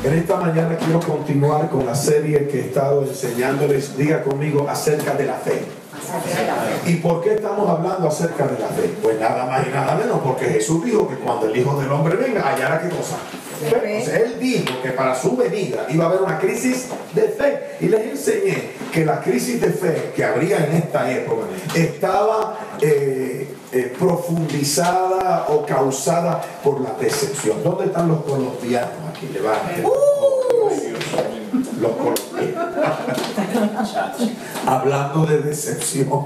En esta mañana quiero continuar con la serie que he estado enseñándoles, diga conmigo, acerca de la fe. ¿Y por qué estamos hablando acerca de la fe? Pues nada más y nada menos porque Jesús dijo que cuando el Hijo del Hombre venga, hallará ¿qué cosa? Entonces, Él dijo que para su venida iba a haber una crisis de fe. Y les enseñé que la crisis de fe que habría en esta época estaba profundizada o causada por la decepción. ¿Dónde están los colombianos? Aquí, levanten. Los colombianos. Hablando de decepción.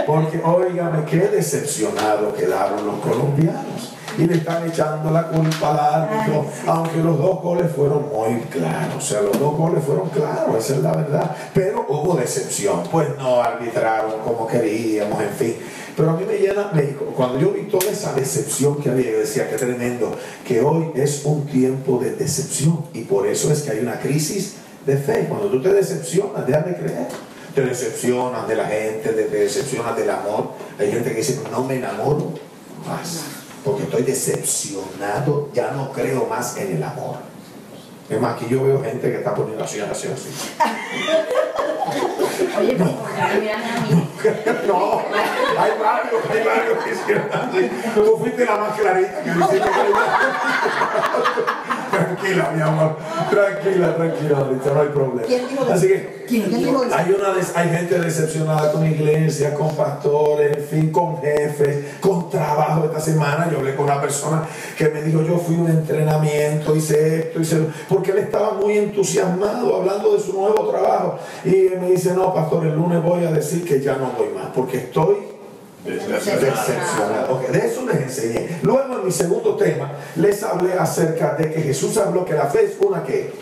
Porque, óigame, qué decepcionados quedaron los colombianos. Y le están echando la culpa al árbitro, aunque los dos goles fueron muy claros. O sea, los dos goles fueron claros, esa es la verdad. Pero hubo decepción, pues no arbitraron como queríamos, en fin. Pero a mí me llena, cuando yo vi toda esa decepción que había, yo decía, qué tremendo, que hoy es un tiempo de decepción. Y por eso es que hay una crisis de fe. Cuando tú te decepcionas, dejas de creer. Te decepcionas de la gente, te decepcionas del amor. Hay gente que dice, no me enamoro más, porque estoy decepcionado, ya no creo más en el amor. Es más, aquí yo veo gente que está poniendo así. Oye, no, hay varios que hicieron así. Tú fuiste la más clarita que lo hiciste. Tranquila, mi amor. Tranquila, ahorita no hay problema. Así que hay gente decepcionada con iglesia, con pastores, en fin, con jefes, con trabajo. Esta semana yo hablé con una persona que me dijo, yo fui a un entrenamiento, hice esto, hice lo, porque él estaba muy entusiasmado hablando de su nuevo trabajo. Y me dice, no, pastor, el lunes voy a decir que ya no voy más, porque estoy decepcionado. Okay, de eso les enseñé. Luego en mi segundo tema les hablé acerca de que Jesús habló que la fe es una ¿qué?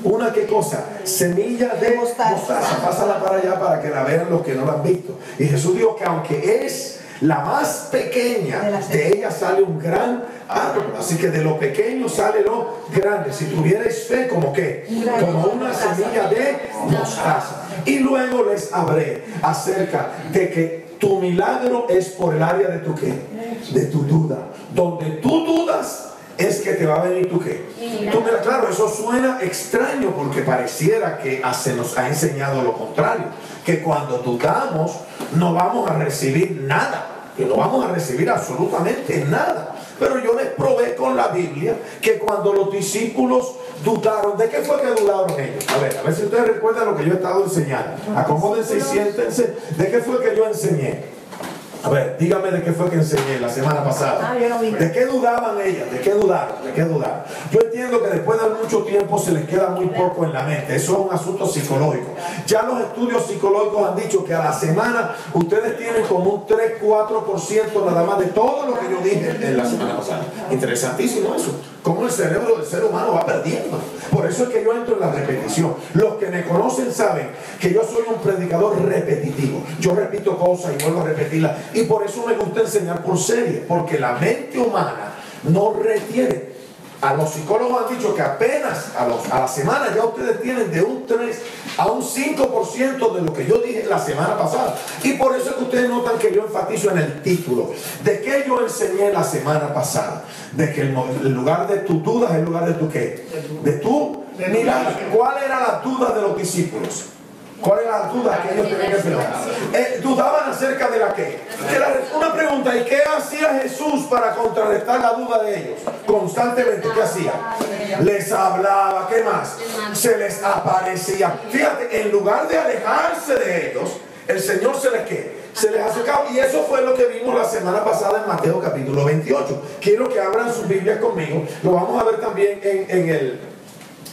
Una ¿qué cosa? Semilla de mostaza. Pásala para allá para que la vean los que no la han visto. Y Jesús dijo que aunque es la más pequeña, de ella sale un gran árbol. Así que de lo pequeño sale lo grande. Si tuvierais fe, ¿como qué? Como una semilla de mostaza. Y luego les hablé acerca de que tu milagro es por el área de tu ¿qué? De tu duda. Donde tú dudas es que te va a venir tu ¿qué? Claro, eso suena extraño porque pareciera que se nos ha enseñado lo contrario. Que cuando dudamos no vamos a recibir nada. Que no vamos a recibir absolutamente nada. Pero yo les probé con la Biblia que cuando los discípulos dudaron, ¿de qué fue que dudaron ellos? A ver si ustedes recuerdan lo que yo he estado enseñando. Acomódense y siéntense. ¿De qué fue que yo enseñé? A ver, dígame de qué fue que enseñé la semana pasada. ¿De qué dudaban ellas? ¿De qué dudaron? Yo entiendo que después de mucho tiempo se les queda muy poco en la mente. Eso es un asunto psicológico. Ya los estudios psicológicos han dicho que a la semana ustedes tienen como un 3-4% nada más de todo lo que yo dije en la semana pasada. Interesantísimo eso. Cómo el cerebro del ser humano va perdiendo. Por eso es que yo entro en la repetición. Los que me conocen saben que yo soy un predicador repetitivo. Yo repito cosas y vuelvo a repetirlas. Y por eso me gusta enseñar por serie. Porque la mente humana no retiene. A los psicólogos han dicho que apenas a la semana ya ustedes tienen de un 3 a un 5% de lo que yo dije la semana pasada. Y por eso es que ustedes notan que yo enfatizo en el título. ¿De qué yo enseñé la semana pasada? De que el lugar de tus dudas es el lugar de tu ¿qué? De tu milagro. ¿Cuál era la duda de los discípulos? ¿Cuál era la duda que ellos tenían que enfrentar? Dudaban acerca de la qué. Una pregunta, ¿y qué hacía Jesús para contrarrestar la duda de ellos? Constantemente, ¿qué hacía? Les hablaba, ¿qué más? Se les aparecía. Fíjate, en lugar de alejarse de ellos, el Señor se les acercaba. Y eso fue lo que vimos la semana pasada en Mateo capítulo 28. Quiero que abran sus Biblias conmigo. Lo vamos a ver también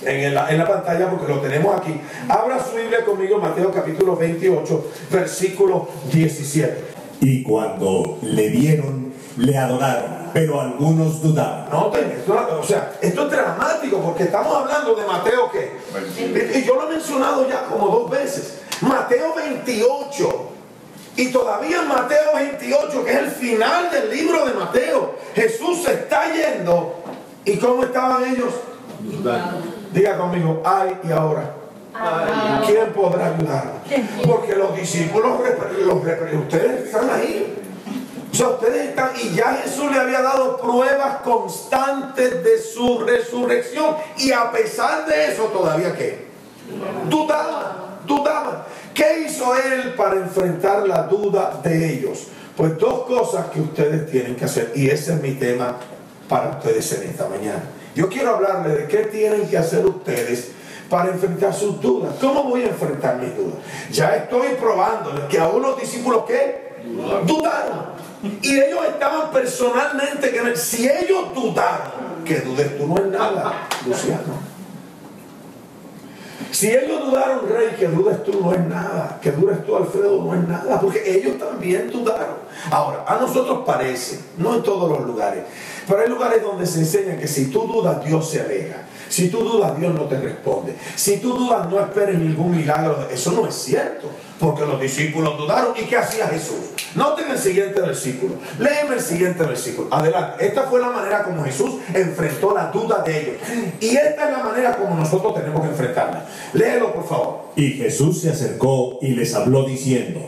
en la pantalla porque lo tenemos aquí. Abra su Biblia conmigo, Mateo capítulo 28, versículo 17. Y cuando le vieron, le adoraron, pero algunos dudaban. Noten, esto es dramático porque estamos hablando de Mateo ¿qué? Y yo lo he mencionado ya como 2 veces. Mateo 28. Y todavía en Mateo 28, que es el final del libro de Mateo, Jesús se está yendo. ¿Y cómo estaban ellos? Diga conmigo, ay y ahora. ¿Quién podrá ayudarnos? Porque los discípulos, ustedes están ahí. O sea, ustedes están, y ya Jesús le había dado pruebas constantes de su resurrección. Y a pesar de eso, todavía ¿qué? Dudaban. ¿Qué hizo él para enfrentar la duda de ellos? Pues dos cosas que ustedes tienen que hacer. Y ese es mi tema para ustedes en esta mañana. Yo quiero hablarles de qué tienen que hacer ustedes para enfrentar sus dudas. ¿Cómo voy a enfrentar mis dudas? Ya estoy probándoles que a unos discípulos ¿qué? Dudaron. Y ellos estaban personalmente que si ellos dudaron, que dudes tú no es nada, Luciano. Si ellos dudaron, Rey, que dudes tú no es nada, que dudes tú, Alfredo, no es nada, porque ellos también dudaron. Ahora, a nosotros parece, no en todos los lugares, pero hay lugares donde se enseña que si tú dudas, Dios se aleja. Si tú dudas, Dios no te responde. Si tú dudas, no esperes ningún milagro. Eso no es cierto, porque los discípulos dudaron. ¿Y qué hacía Jesús? Noten el siguiente versículo. Léeme el siguiente versículo. Adelante. Esta fue la manera como Jesús enfrentó la duda de ellos. Y esta es la manera como nosotros tenemos que enfrentarla. Léelo, por favor. Y Jesús se acercó y les habló diciendo: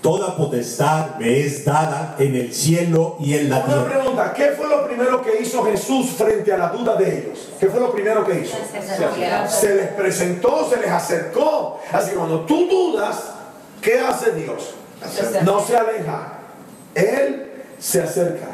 toda potestad me es dada en el cielo y en la tierra. Una pregunta, ¿qué fue lo primero que hizo Jesús frente a la duda de ellos? ¿Qué fue lo primero que hizo? Se les presentó, se les acercó. Así que cuando tú dudas, ¿qué hace Dios? No se aleja, Él se acerca.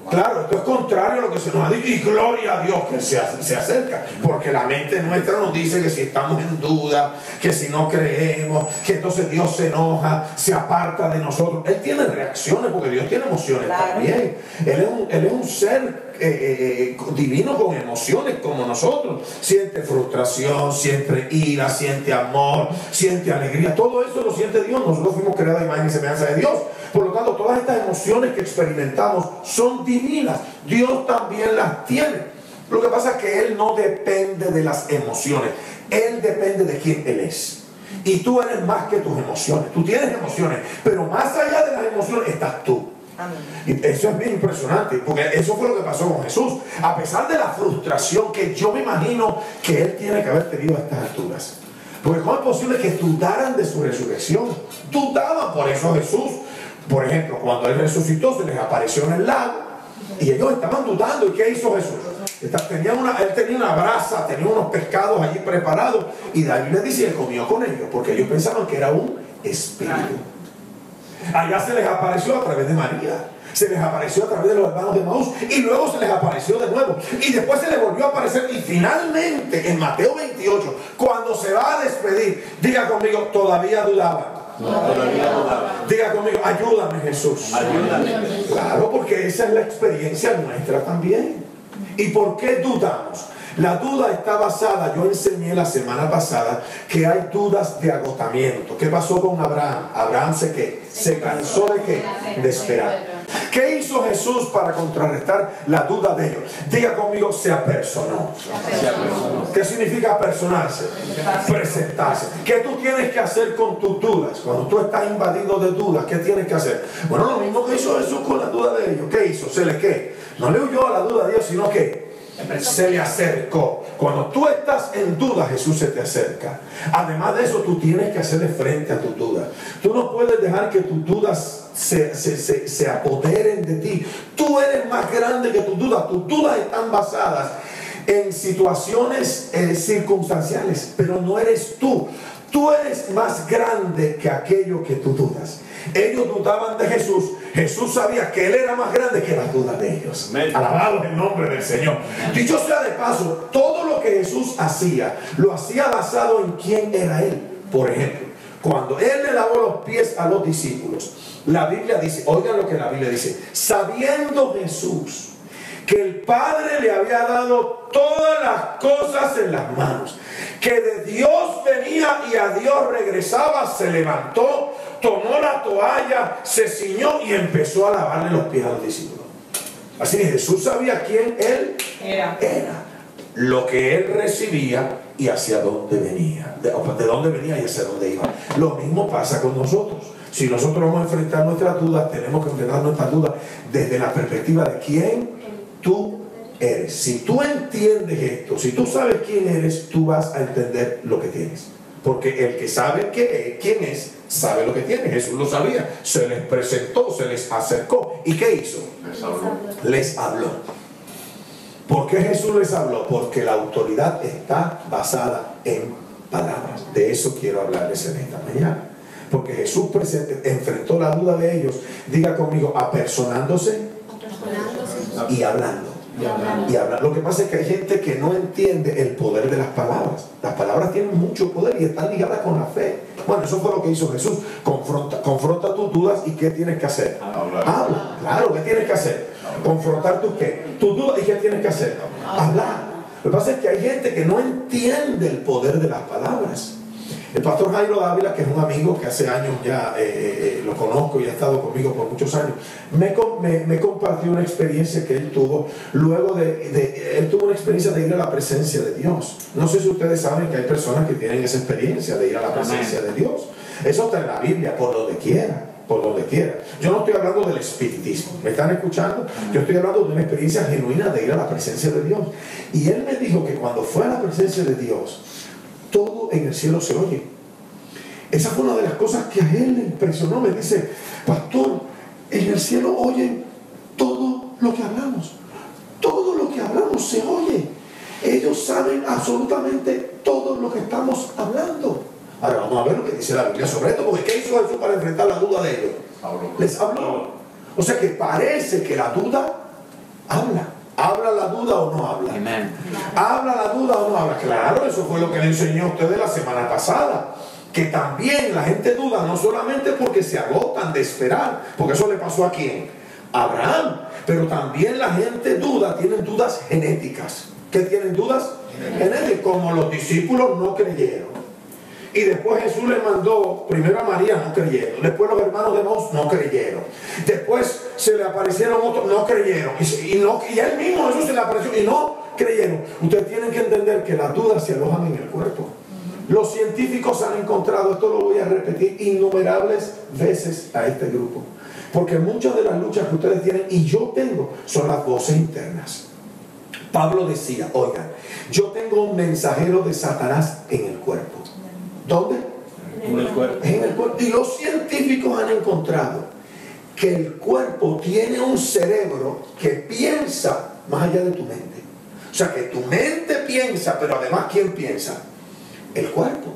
Claro, esto es contrario a lo que se nos ha dicho, y gloria a Dios que se acerca, porque la mente nuestra nos dice que si estamos en duda, que si no creemos, que entonces Dios se enoja, se aparta de nosotros. Él tiene reacciones, porque Dios tiene emociones también. Él es un ser divino con emociones como nosotros. Siente frustración, siente ira, siente amor, siente alegría. Todo eso lo siente Dios. Nosotros fuimos creados a imagen y semejanza de Dios. Por lo tanto, todas estas emociones que experimentamos son divinas. Dios también las tiene. Lo que pasa es que Él no depende de las emociones. Él depende de quién Él es. Y tú eres más que tus emociones. Tú tienes emociones, pero más allá de las emociones estás tú. Y eso es bien impresionante, porque eso fue lo que pasó con Jesús. A pesar de la frustración que yo me imagino que Él tiene que haber tenido a estas alturas. Porque ¿cómo es posible que dudaran de su resurrección? Dudaban. Por eso Jesús, por ejemplo, cuando Él resucitó, se les apareció en el lago y ellos estaban dudando. ¿Y qué hizo Jesús? Él tenía una brasa, tenía unos pescados allí preparados, y David les dice, Él comió con ellos, porque ellos pensaban que era un espíritu. Allá se les apareció a través de María, se les apareció a través de los hermanos de Maús, y luego se les apareció de nuevo, y después se les volvió a aparecer, y finalmente en Mateo 28, cuando se va a despedir, diga conmigo, todavía dudaba. Diga conmigo, ayúdame, Jesús. Ayúdame. Claro, porque esa es la experiencia nuestra también. ¿Y por qué dudamos? La duda está basada, yo enseñé la semana pasada que hay dudas de agotamiento. ¿Qué pasó con Abraham? Abraham se cansó de qué? De esperar. ¿Qué hizo Jesús para contrarrestar la duda de ellos? Diga conmigo, se apersonó. ¿Qué significa apersonarse? Presentarse. ¿Qué tú tienes que hacer con tus dudas? Cuando tú estás invadido de dudas, ¿qué tienes que hacer? Bueno, lo mismo que hizo Jesús con la duda de ellos. ¿Qué hizo? ¿Se le qué? No le huyó a la duda de Dios, sino que se le acercó. Cuando tú estás en duda, Jesús se te acerca. Además de eso, tú tienes que hacerle frente a tus dudas. Tú no puedes dejar que tus dudas se apoderen de ti. Tú eres más grande que tus dudas. Tus dudas están basadas en situaciones circunstanciales, pero no eres tú. Tú eres más grande que aquello que tú dudas. Ellos dudaban de Jesús. Jesús sabía que Él era más grande que las dudas de ellos. Alabado el nombre del Señor. Dicho sea de paso, todo lo que Jesús hacía, lo hacía basado en quién era Él. Por ejemplo, cuando Él le lavó los pies a los discípulos, la Biblia dice, oigan lo que la Biblia dice, sabiendo Jesús que el Padre le había dado todas las cosas en las manos, que de Dios venía y a Dios regresaba, se levantó, tomó la toalla, se ciñó y empezó a lavarle los pies a los discípulos. Así que Jesús sabía quién Él era, lo que Él recibía y hacia dónde venía, de dónde venía y hacia dónde iba. Lo mismo pasa con nosotros. Si nosotros vamos a enfrentar nuestras dudas, tenemos que enfrentar nuestras dudas desde la perspectiva de quién tú eres. Si tú entiendes esto, si tú sabes quién eres, tú vas a entender lo que tienes. Porque el que sabe quién es, sabe lo que tiene. Jesús lo sabía. Se les presentó, se les acercó. ¿Y qué hizo? Les habló. ¿Por qué Jesús les habló? Porque la autoridad está basada en palabras. De eso quiero hablarles en esta mañana. Porque Jesús enfrentó la duda de ellos. Diga conmigo, apersonándose y hablando. Y hablar. Lo que pasa es que hay gente que no entiende el poder de las palabras. Las palabras tienen mucho poder y están ligadas con la fe. Bueno, eso fue lo que hizo Jesús. Confronta tus dudas y ¿qué tienes que hacer? Habla. Claro, ¿qué tienes que hacer? Confrontar tus dudas y ¿qué tienes que hacer? Hablar. Lo que pasa es que hay gente que no entiende el poder de las palabras. El pastor Jairo Dávila, que es un amigo que hace años ya lo conozco y ha estado conmigo por muchos años, me compartió una experiencia que él tuvo luego él tuvo una experiencia de ir a la presencia de Dios. No sé si ustedes saben que hay personas que tienen esa experiencia de ir a la presencia de Dios. Eso está en la Biblia, por donde quiera. Por donde quiera. Yo no estoy hablando del espiritismo. ¿Me están escuchando? Yo estoy hablando de una experiencia genuina de ir a la presencia de Dios. Y él me dijo que cuando fue a la presencia de Dios, todo en el cielo se oye. Esa fue una de las cosas que a él le impresionó. Me dice, pastor, en el cielo oyen todo lo que hablamos. Todo lo que hablamos se oye. Ellos saben absolutamente todo lo que estamos hablando. Ahora vamos a ver lo que dice la Biblia sobre esto, porque ¿qué hizo Jesús para enfrentar la duda de ellos? Les habló. O sea que parece que la duda habla. ¿Habla la duda o no habla? Amen. ¿Habla la duda o no habla? Claro, eso fue lo que le enseñó a ustedes la semana pasada. Que también la gente duda, no solamente porque se agotan de esperar, porque eso le pasó a ¿quién? A Abraham. Pero también la gente duda, tienen dudas genéticas. ¿Qué tienen dudas? Genéticas. Como los discípulos no creyeron. Y después Jesús le mandó, primero a María, no creyeron. Después los hermanos de Maús no creyeron. Después se le aparecieron otros, no creyeron. Y a él mismo Jesús se le apareció y no creyeron. Ustedes tienen que entender que las dudas se alojan en el cuerpo. Los científicos han encontrado, esto lo voy a repetir innumerables veces a este grupo. Porque muchas de las luchas que ustedes tienen y yo tengo son las voces internas. Pablo decía, oigan, yo tengo un mensajero de Satanás en el cuerpo. ¿Dónde? En el cuerpo. En el cuerpo. Y los científicos han encontrado que el cuerpo tiene un cerebro que piensa más allá de tu mente. O sea, que tu mente piensa, pero además, ¿quién piensa? El cuerpo.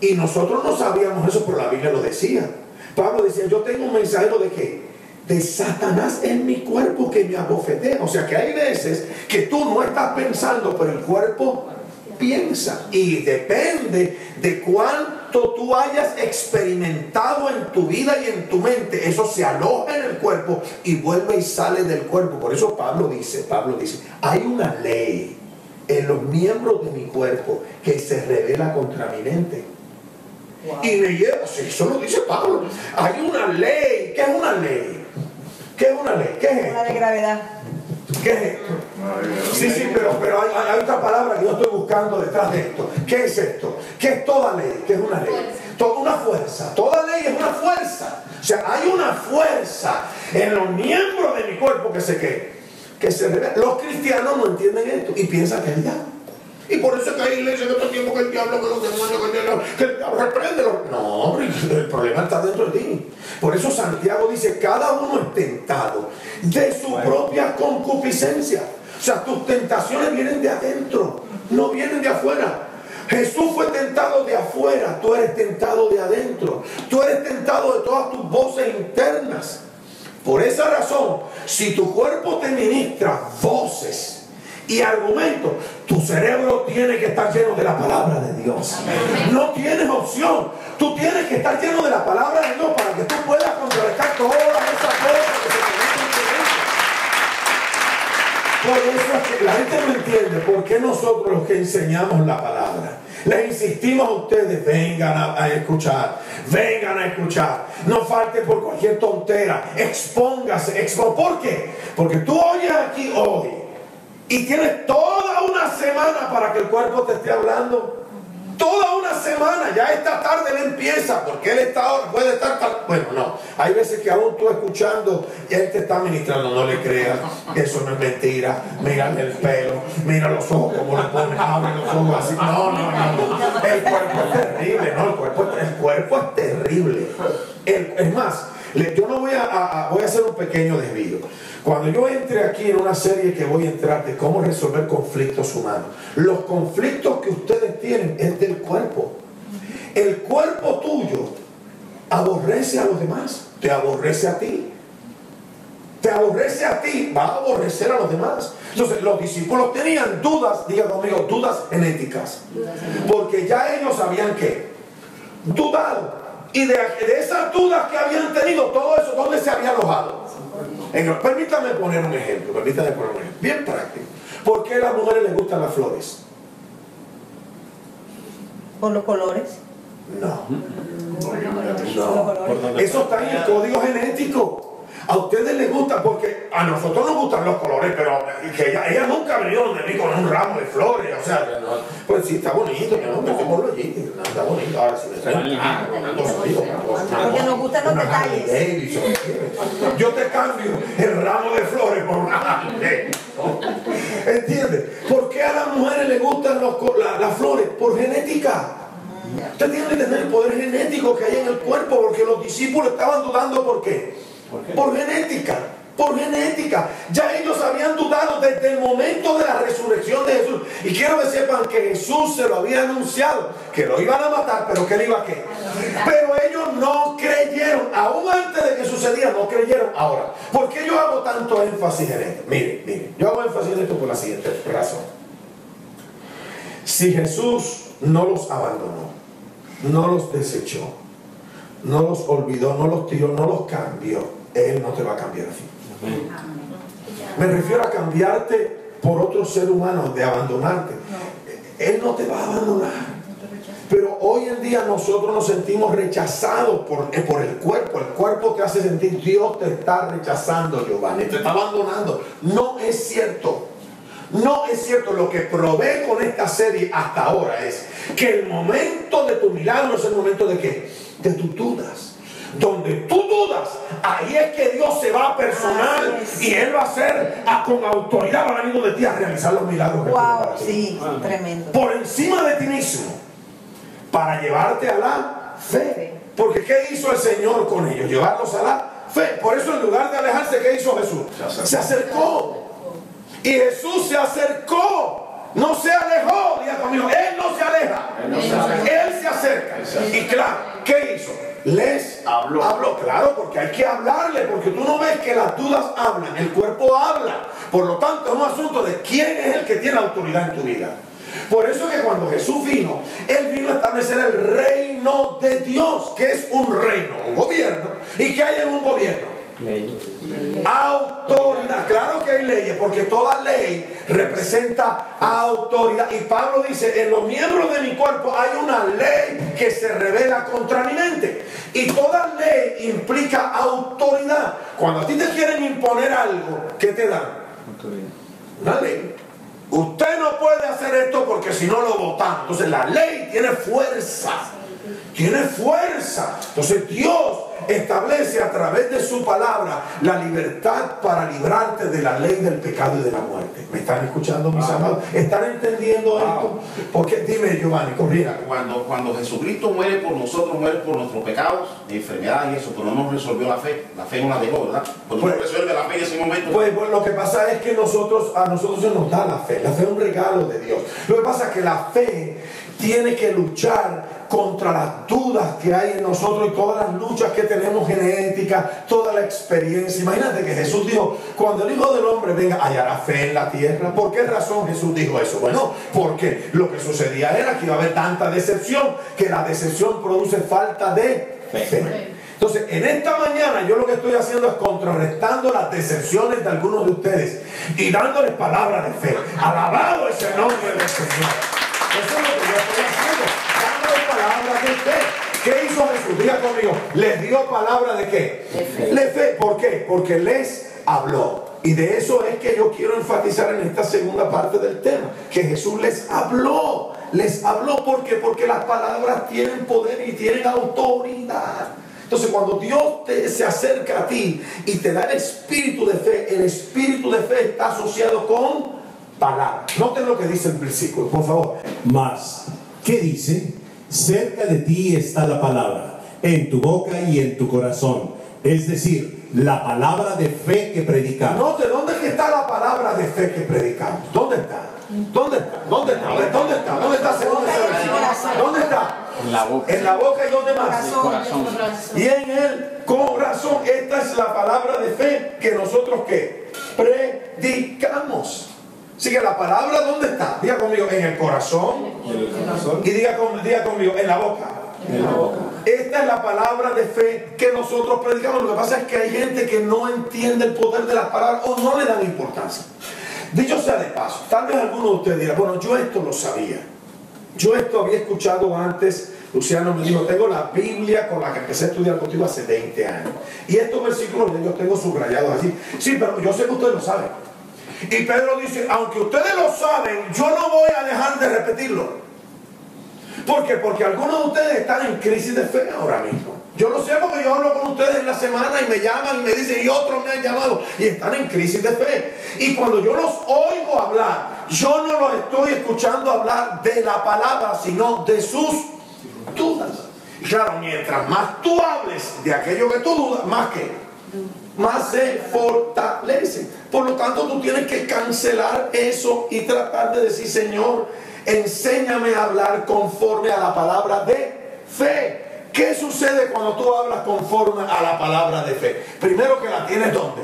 Y nosotros no sabíamos eso, pero la Biblia lo decía. Pablo decía, yo tengo un mensajero de ¿qué? De Satanás en mi cuerpo que me abofetea. O sea, que hay veces que tú no estás pensando, pero el cuerpo piensa. Y depende de cuánto tú hayas experimentado en tu vida y en tu mente, eso se aloja en el cuerpo y vuelve y sale del cuerpo. Por eso Pablo dice, hay una ley en los miembros de mi cuerpo que se revela contra mi mente. Wow. Y me lleva, eso lo dice Pablo. Hay una ley. ¿Qué es una ley? ¿Qué es una ley? ¿Qué es esto? La de gravedad. ¿Qué es esto? Sí, pero hay otra palabra que yo estoy buscando detrás de esto. ¿Qué es esto? ¿Qué es toda ley? ¿Qué es una ley? Toda una fuerza. Toda ley es una fuerza. O sea, hay una fuerza en los miembros de mi cuerpo que se revela. Los cristianos no entienden esto y piensan que es el diablo. Y por eso es que hay iglesias que todo el tiempo que el diablo, que los demonios, que el diablo reprende. No, el problema está dentro de ti. Por eso Santiago dice, cada uno es tentado de su propia concupiscencia. O sea, tus tentaciones vienen de adentro, no vienen de afuera. Jesús fue tentado de afuera, tú eres tentado de adentro. Tú eres tentado de todas tus voces internas. Por esa razón, si tu cuerpo te ministra voces y argumentos, tu cerebro tiene que estar lleno de la palabra de Dios. Amén. No tienes opción. Tú tienes que estar lleno de la palabra de Dios para que tú puedas contrarrestar todas esas cosas que se te meten. Por eso es que la gente no entiende por qué nosotros los que enseñamos la palabra les insistimos a ustedes, vengan a escuchar, vengan a escuchar, no falten por cualquier tontera, expóngase. ¿Por qué? Porque tú oyes aquí hoy y tienes toda una semana para que el cuerpo te esté hablando. Toda una una semana, ya esta tarde él empieza, porque él puede estar bueno, no, hay veces que aún tú escuchando y él te está ministrando, no le creas, eso no es mentira, mira el pelo, mira los ojos como le ponen, abre los ojos así, no, el cuerpo es terrible, no, el cuerpo es terrible, es más, yo no voy a hacer un pequeño desvío. Cuando yo entre aquí en una serie que voy a entrar de cómo resolver conflictos humanos, los conflictos que ustedes tienen es del cuerpo. El cuerpo tuyo aborrece a los demás, te aborrece a ti. Te aborrece a ti, va a aborrecer a los demás. Entonces los discípulos tenían dudas, diga conmigo, dudas genéticas. Porque ya ellos sabían que dudado. Y de esas dudas que habían tenido, todo eso, ¿dónde se había alojado? Permítame poner un ejemplo, bien práctico. ¿Por qué a las mujeres les gustan las flores? ¿Por los colores? No. Eso está en el código genético. A ustedes les gusta porque a nosotros nos gustan los colores, pero que ella nunca ha venido donde mí con un ramo de flores, o sea, pues sí, está bonito, no, metémoslo allí, está bonito, ahora si me traen porque nos gustan los detalles. Yo te cambio el ramo de flores por una ¿entiendes? ¿Por qué a las mujeres les gustan las flores? Por genética. Usted tiene que tener el poder genético que hay en el cuerpo, porque los discípulos estaban dudando. ¿Por qué? Por genética, por genética. Ya ellos habían dudado desde el momento de la resurrección de Jesús. Y quiero que sepan que Jesús se lo había anunciado, que lo iban a matar, pero que él iba a qué. Pero ellos no creyeron, aún antes de que sucediera, no creyeron. Ahora, ¿por qué yo hago tanto énfasis en esto? Mire, yo hago énfasis en esto por la siguiente razón. Si Jesús no los abandonó, no los desechó, no los olvidó, no los tiró, no los cambió, Él no te va a cambiar así. Me refiero a cambiarte por otro ser humano, de abandonarte. Él no te va a abandonar. Pero hoy en día nosotros nos sentimos rechazados por el cuerpo. El cuerpo te hace sentir, Dios te está rechazando, Giovanni, te está abandonando. No es cierto. No es cierto. Lo que probé con esta serie hasta ahora es que el momento de tu milagro es el momento de ¿qué? De tus dudas. Donde tú dudas, ahí es que Dios se va a personal y Él va a hacer con autoridad, va a venir de ti a realizar los milagros que tiene para ti. Sí, tremendo. Por encima de ti mismo, para llevarte a la fe. Porque ¿qué hizo el Señor con ellos? Llevarlos a la fe. Por eso en lugar de alejarse, ¿qué hizo Jesús? Se acercó. Y Jesús se acercó. No se alejó, diga conmigo, Él no se aleja, Él se acerca. Y claro, ¿qué hizo? Les habló, claro, porque hay que hablarle, porque tú no ves que las dudas hablan, el cuerpo habla. Por lo tanto, es un asunto de quién es el que tiene autoridad en tu vida. Por eso que cuando Jesús vino, Él vino a establecer el reino de Dios, que es un reino, un gobierno. ¿Y qué hay en un gobierno? Autoridad. Claro que hay leyes, porque toda ley representa autoridad. Y Pablo dice, en los miembros de mi cuerpo hay una ley que se revela contra mi mente. Y toda ley implica autoridad. Cuando a ti te quieren imponer algo, ¿qué te dan? Autoridad. Una ley. Usted no puede hacer esto porque si no lo votamos. Entonces la ley tiene fuerza. Tiene fuerza. Entonces Dios establece a través de su palabra la libertad para librarte de la ley del pecado y de la muerte. ¿Me están escuchando, mis amados? ¿Están entendiendo esto? Porque dime, Giovanni, corrija. Cuando Jesucristo muere por nosotros, muere por nuestros pecados, enfermedades y eso, pero no nos resolvió la fe. La fe no la dejó, ¿verdad? Pues no resuelve la fe en ese momento. Pues lo que pasa es que a nosotros se nos da la fe. La fe es un regalo de Dios. Lo que pasa es que la fe tiene que luchar contra las dudas que hay en nosotros y todas las luchas que tenemos genéticas, toda la experiencia. Imagínate que Jesús dijo, cuando el Hijo del Hombre venga, hallará fe en la tierra. ¿Por qué razón Jesús dijo eso? Bueno, porque lo que sucedía era que iba a haber tanta decepción, que la decepción produce falta de fe. Entonces, en esta mañana yo lo que estoy haciendo es contrarrestando las decepciones de algunos de ustedes y dándoles palabras de fe. Alabado es el nombre del Señor. Eso es lo que yo estoy haciendo, dando palabras de fe. ¿Qué hizo Jesús? Diga conmigo, les dio palabra de qué? De fe. ¿Por qué? Porque les habló. Y de eso es que yo quiero enfatizar en esta segunda parte del tema, que Jesús les habló. les habló. ¿Por qué? Porque las palabras tienen poder y tienen autoridad. Entonces cuando Dios se acerca a ti y te da el espíritu de fe está asociado con palabras. Noten lo que dice el versículo, por favor. Mas, ¿qué dice? Cerca de ti está la palabra, en tu boca y en tu corazón. Es decir, la palabra de fe que predicamos. Note, ¿dónde es que está la palabra de fe que predicamos? ¿Dónde está? ¿Dónde está? ¿Dónde está? ¿Dónde está? ¿Dónde está según ese versículo? ¿Dónde está? En la boca. En la boca y ¿dónde más? Corazón. Y en el corazón. Esta es la palabra de fe que nosotros ¿qué? Predicamos. Así que la palabra ¿dónde está? Diga conmigo, en el corazón. Y diga conmigo, en la boca. En la boca. Esta es la palabra de fe que nosotros predicamos. Lo que pasa es que hay gente que no entiende el poder de las palabras o no le dan importancia. Dicho sea de paso, tal vez alguno de ustedes dirá, bueno, yo esto lo sabía. Yo esto había escuchado antes. Luciano me dijo, tengo la Biblia con la que empecé a estudiar contigo hace 20 años. Y estos versículos yo los tengo subrayados así. Sí, pero yo sé que ustedes lo saben. Y Pedro dice, aunque ustedes lo saben, yo no voy a dejar de repetirlo. ¿Por qué? Porque algunos de ustedes están en crisis de fe ahora mismo. Yo lo sé porque yo hablo con ustedes en la semana y me llaman y me dicen, y otros me han llamado y están en crisis de fe. Y cuando yo los oigo hablar, yo no los estoy escuchando hablar de la palabra, sino de sus dudas. Y claro, mientras más tú hables de aquello que tú dudas, más se fortalece. Por lo tanto, tú tienes que cancelar eso y tratar de decir, Señor, enséñame a hablar conforme a la palabra de fe. ¿Qué sucede cuando tú hablas conforme a la palabra de fe? Primero que la tienes ¿dónde?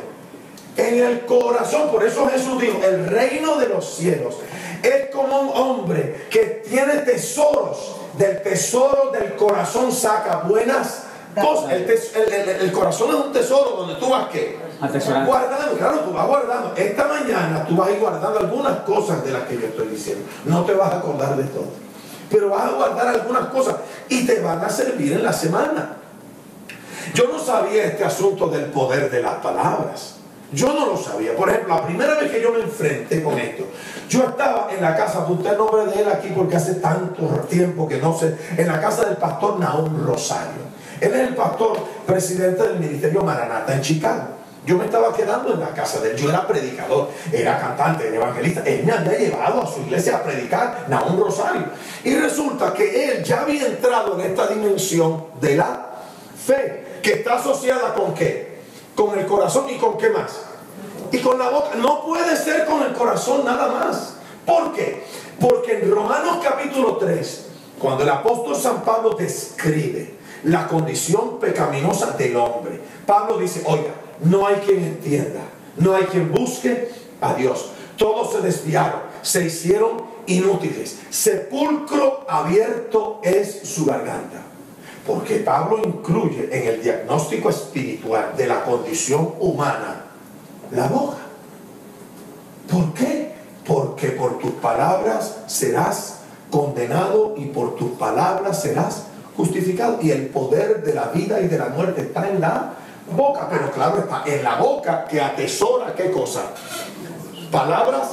En el corazón. Por eso Jesús dijo, el reino de los cielos es como un hombre que tiene tesoros. Del tesoro del corazón saca buenas cosas. El corazón es un tesoro donde tú vas ¿qué? Guardando, claro, tú vas guardando. Esta mañana tú vas a ir guardando algunas cosas de las que yo estoy diciendo. No te vas a acordar de todo, pero vas a guardar algunas cosas y te van a servir en la semana. Yo no sabía este asunto del poder de las palabras. Yo no lo sabía. Por ejemplo, la primera vez que yo me enfrenté con esto, yo estaba en la casa, apunté el nombre de él aquí porque hace tanto tiempo que no sé, en la casa del pastor Nahum Rosario. Él es el pastor presidente del ministerio Maranata en Chicago. Yo me estaba quedando en la casa de él. Yo era predicador, era cantante, era evangelista. Él me había llevado a su iglesia a predicar Nahum Rosario. Y resulta que él ya había entrado en esta dimensión de la fe, que está asociada con ¿qué? Con el corazón y con ¿qué más? Y con la boca. No puede ser con el corazón nada más. ¿Por qué? Porque en Romanos capítulo 3, cuando el apóstol San Pablo describe la condición pecaminosa del hombre, Pablo dice, oiga, no hay quien entienda, no hay quien busque a Dios. Todos se desviaron, se hicieron inútiles. Sepulcro abierto es su garganta. Porque Pablo incluye en el diagnóstico espiritual de la condición humana la boca. ¿Por qué? Porque por tus palabras serás condenado y por tus palabras serás justificado. Y el poder de la vida y de la muerte está en la boca. Pero claro, está en la boca que atesora ¿qué cosa? Palabras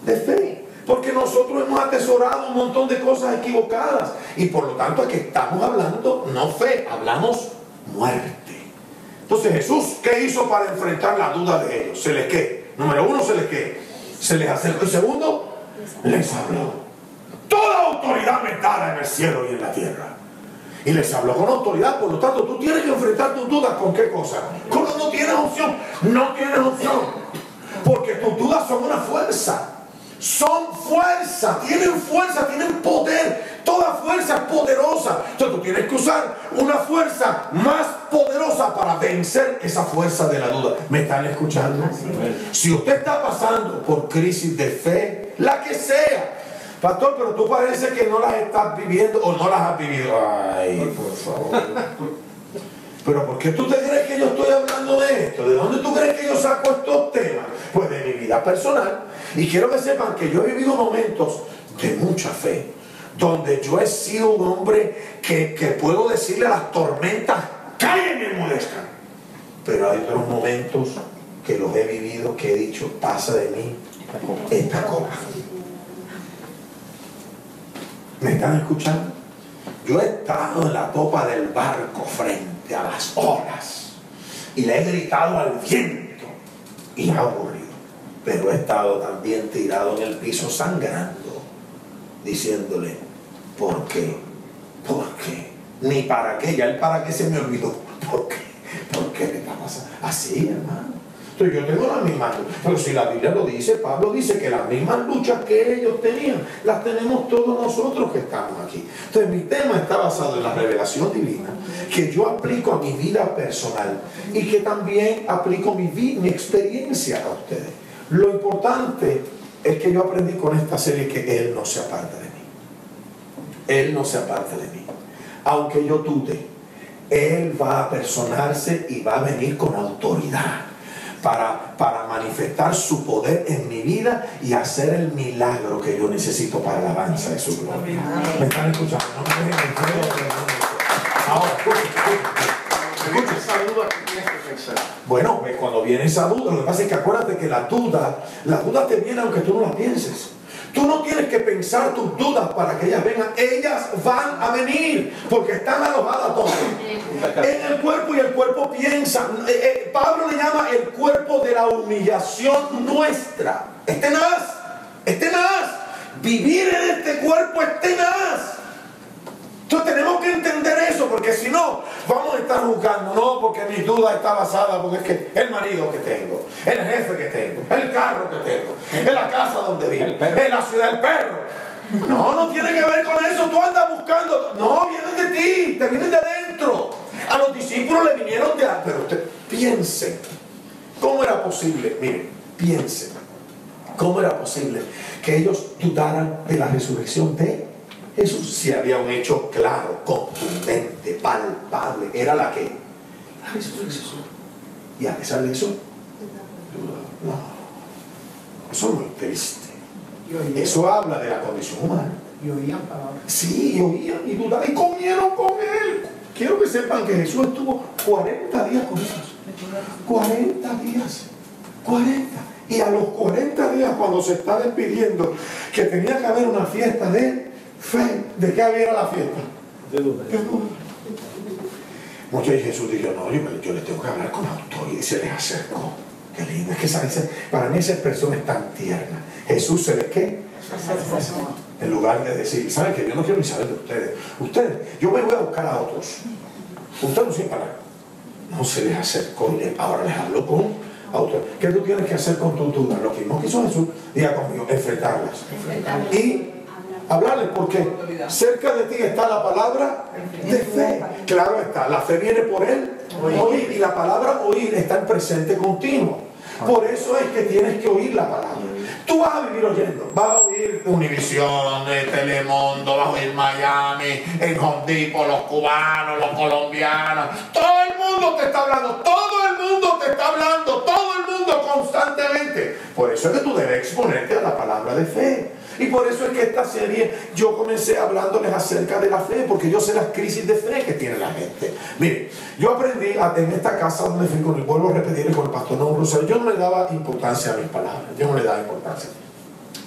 de fe. Porque nosotros hemos atesorado un montón de cosas equivocadas. Y por lo tanto aquí estamos hablando no fe, hablamos muerte. Entonces Jesús, ¿qué hizo para enfrentar la duda de ellos? Se les ¿qué? Número uno, se les ¿qué? Se les acercó. Y segundo, les habló. Toda autoridad me dada en el cielo y en la tierra. Y les habló con autoridad. Por lo tanto, tú tienes que enfrentar tus dudas ¿con qué cosa? ¿Cómo no tienes opción? No tienes opción. Porque tus dudas son una fuerza. Son fuerza, tienen poder. Toda fuerza es poderosa. Entonces tú tienes que usar una fuerza más poderosa para vencer esa fuerza de la duda. ¿Me están escuchando? Si usted está pasando por crisis de fe, la que sea, pastor, pero tú parece que no las estás viviendo o no las has vivido. Ay, por favor. Pero ¿por qué tú te crees que yo estoy hablando de esto? ¿De dónde tú crees que yo saco estos temas? Pues de mi vida personal. Y quiero que sepan que yo he vivido momentos de mucha fe, donde yo he sido un hombre que puedo decirle a las tormentas, callen y enmudezcan. Pero hay otros momentos que los he vivido, que he dicho, pasa de mí esta copa. ¿Me están escuchando? Yo he estado en la popa del barco frente a las olas y le he gritado al viento y ha aburrido. Pero he estado también tirado en el piso sangrando, diciéndole, ¿por qué? ¿Por qué? Ni para qué, ya el para qué se me olvidó. ¿Por qué? ¿Por qué me está pasando? Así, hermano. Entonces yo tengo las mismas luchas, pero si la Biblia lo dice, Pablo dice que las mismas luchas que ellos tenían, las tenemos todos nosotros que estamos aquí. Entonces mi tema está basado en la revelación divina, que yo aplico a mi vida personal y que también aplico mi experiencia a ustedes. Lo importante es que yo aprendí con esta serie que Él no se aparte de mí. Él no se aparte de mí. Aunque yo dude, Él va a personarse y va a venir con autoridad para manifestar su poder en mi vida y hacer el milagro que yo necesito para la alabanza de su gloria. ¿Me están escuchando? No me dejen entender. Ahora, escuchen esa duda que tienes que pensar. Bueno, pues cuando viene esa duda, lo que pasa es que acuérdate que la duda te viene aunque tú no la pienses. Tú no tienes que pensar tus dudas para que ellas vengan. Ellas van a venir porque están alojadas todas en el cuerpo y el cuerpo piensa. Pablo le llama el cuerpo de la humillación nuestra. Es tenaz. Es tenaz. Vivir en este cuerpo es tenaz. Entonces tenemos que entender eso, porque si no, vamos a estar juzgando, no, porque mi duda está basada, porque es que el marido que tengo, el jefe que tengo, el carro que tengo, en la casa donde vivo, en la ciudad del perro. No tiene que ver con eso, tú andas buscando, no, vienen de ti, te vienen de adentro. A los discípulos le vinieron de adentro, pero usted piensen, ¿cómo era posible? Miren, piensen, ¿cómo era posible que ellos dudaran de la resurrección de Jesús? Si había un hecho claro, contundente, palpable, era la que la resurrección. Y a pesar de eso, no, eso no es triste. Eso habla de la condición humana. Y oían palabras. Sí, oían y dudaban y comieron con él. Quiero que sepan que Jesús estuvo 40 días con ellos. 40 días. 40. Y a los 40 días, cuando se está despidiendo, que tenía que haber una fiesta de fe, ¿de qué había la fiesta? De duda. Muchos de Jesús dijo, no, yo les tengo que hablar con autoridad, y se les acercó. Qué lindo, es que para mí esa expresión es tan tierna. Jesús se les ¿qué? En lugar de decir, ¿saben qué? Yo no quiero ni saber de ustedes, yo me voy a buscar a otros. Ustedes no sirven para nada. No se les acercó y ahora les habló con autoridad. ¿Qué tú tienes que hacer con tus dudas? Lo mismo que hizo Jesús, diga conmigo, enfrentarlas. Y hablarles, porque cerca de ti está la palabra de fe. Claro está, la fe viene por él oír, y la palabra oír está en presente continuo. Por eso es que tienes que oír la palabra. Tú vas a vivir oyendo, vas a oír Univisión, Telemundo, vas a oír Miami, el Home Depot, los cubanos, los colombianos. Todo el mundo te está hablando, todo el mundo te está hablando, todo el mundo constantemente. Por eso es que tú debes exponerte a la palabra de fe. Y por eso es que esta serie yo comencé hablándoles acerca de la fe, porque yo sé las crisis de fe que tiene la gente. Miren, yo aprendí en esta casa donde fui con el vuelvo a repetir con el pastor Don Rosario, yo no le daba importancia a mis palabras, yo no le daba importancia.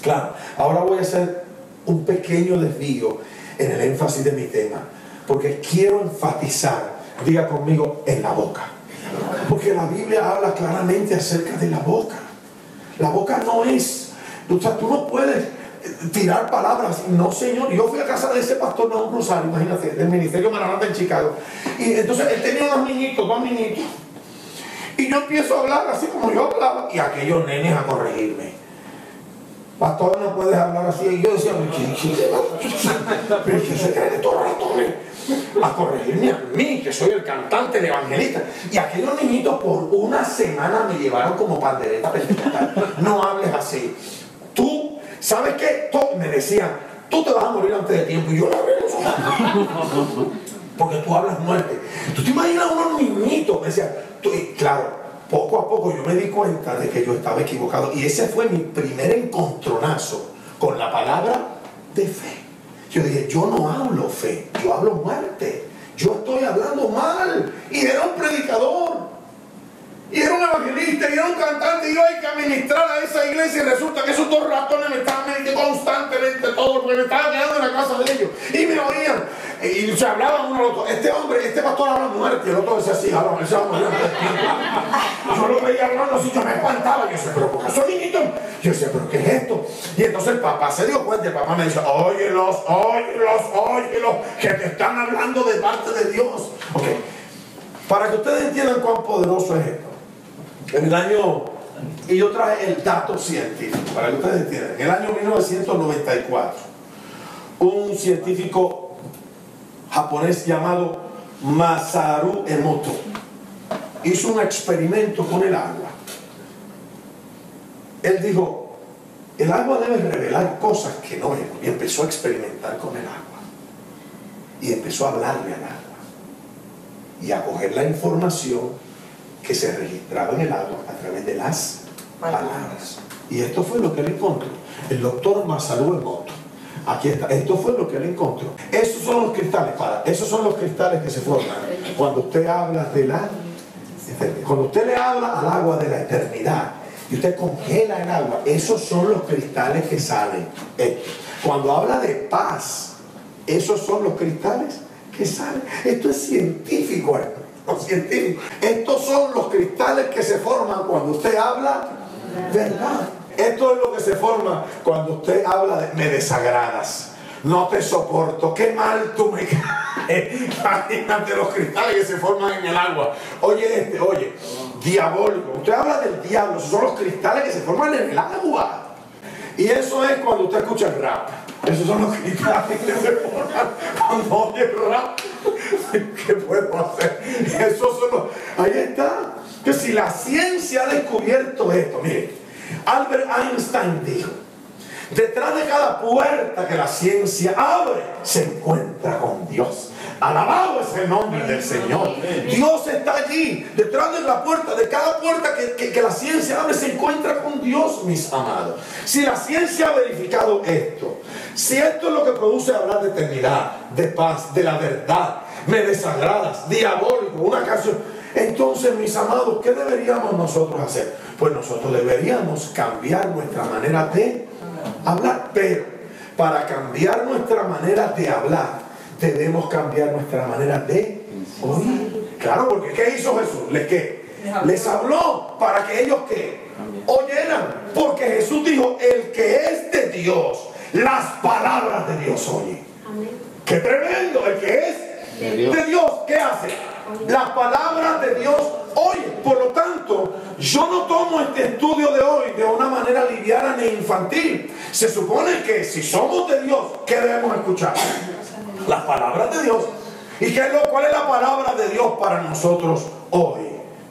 Claro, ahora voy a hacer un pequeño desvío en el énfasis de mi tema, porque quiero enfatizar, diga conmigo, en la boca. Porque la Biblia habla claramente acerca de la boca. La boca no es, tú no puedes tirar palabras. No, señor. Yo fui a casa de ese pastor Don Rosario, imagínate, del ministerio Maranatha en Chicago, y entonces él tenía dos niñitos, y yo empiezo a hablar así como yo hablaba, y aquellos nenes a corregirme. Pastor, no puedes hablar así. Y yo decía, ¿pero qué se cree de todos los ratones? A corregirme a mí, que soy el cantante, el evangelista. Y aquellos niñitos por una semana me llevaron como pandereta pentecostal. No hables así. Tú, ¿sabes qué? Me decían, tú te vas a morir antes de tiempo. Y yo la veo. Porque tú hablas muerte. ¿Tú te imaginas unos niñitos? Me decían, claro. Poco a poco yo me di cuenta de que yo estaba equivocado, y ese fue mi primer encontronazo con la palabra de fe. Yo dije, yo no hablo fe, yo hablo muerte, yo estoy hablando mal. Y era un predicador, y era un evangelista, y era un cantante y yo hay que administrar a esa iglesia y resulta que esos dos ratones me estaban constantemente todo, porque me estaba quedando en la casa de ellos y me oían y se hablaban uno al otro. Este pastor habla muerte y el otro decía así, habla, yo lo veía hablando así, yo me espantaba. Yo decía, pero ¿por qué son niñitos? Yo decía, pero ¿qué es esto? Y entonces el papá se dio cuenta, el papá me dice, óyelos, que te están hablando de parte de Dios. Ok, para que ustedes entiendan cuán poderoso es esto. En el año, y yo traje el dato científico, para que ustedes entiendan. En el año 1994, un científico japonés llamado Masaru Emoto hizo un experimento con el agua. Él dijo, el agua debe revelar cosas que no vemos, y empezó a experimentar con el agua y empezó a hablarle al agua y a coger la información que se registraba en el agua a través de las palabras. Y esto fue lo que él encontró. El doctor Masaru Emoto, aquí está, esto fue lo que él encontró. Esos son los cristales, esos son los cristales que se forman cuando usted habla de la eternidad. Cuando usted le habla al agua de la eternidad y usted congela el agua, esos son los cristales que salen. Cuando habla de paz, esos son los cristales que salen. Esto es científico, hermano. Científico. Estos son los cristales que se forman cuando usted habla verdad. Esto es lo que se forma cuando usted habla de me desagradas, no te soporto, qué mal tú me caes. Imagínate los cristales que se forman en el agua. Oye, diabólico. Usted habla del diablo, esos son los cristales que se forman en el agua. Y eso es cuando usted escucha el rap. Esos son los cristales que se forman cuando oye el rap. ¿Qué puedo hacer? Esos son los... Ahí está. Que si la ciencia ha descubierto esto, mire, Albert Einstein dijo, detrás de cada puerta que la ciencia abre, se encuentra con Dios. Alabado es el nombre del Señor. Dios está allí, detrás de la puerta, de cada puerta que la ciencia abre, se encuentra con Dios, mis amados. Si la ciencia ha verificado esto, si esto es lo que produce hablar de eternidad, de paz, de la verdad, me desagradas, diabólico, una canción, entonces, mis amados, ¿qué deberíamos nosotros hacer? Pues nosotros deberíamos cambiar nuestra manera de hablar, pero para cambiar nuestra manera de hablar, debemos cambiar nuestra manera de oír. Claro, porque ¿qué hizo Jesús? Les habló para que ellos ¿qué? Oyeran. Porque Jesús dijo, el que es de Dios, las palabras de Dios oye. ¡Qué tremendo! El que es de Dios, ¿qué hace? Las palabras de Dios oye. Por lo tanto, yo no tomo este estudio de hoy de una manera liviana ni infantil. Se supone que si somos de Dios, ¿qué debemos escuchar? Las palabras de Dios. ¿Y cuál es la palabra de Dios para nosotros hoy?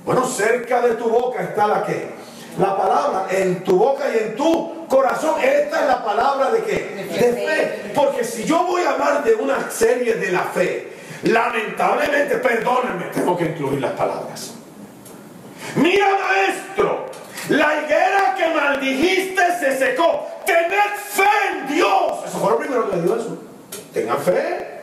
Bueno, cerca de tu boca está la ¿qué? La palabra, en tu boca y en tu corazón. Esta es la palabra de ¿qué? De fe. Porque si yo voy a hablar de una serie de la fe, lamentablemente, perdónenme, tengo que incluir las palabras. Mira, maestro, la higuera que maldijiste se secó. Tened fe en Dios. Eso fue lo primero que dijo Jesús. Tengan fe.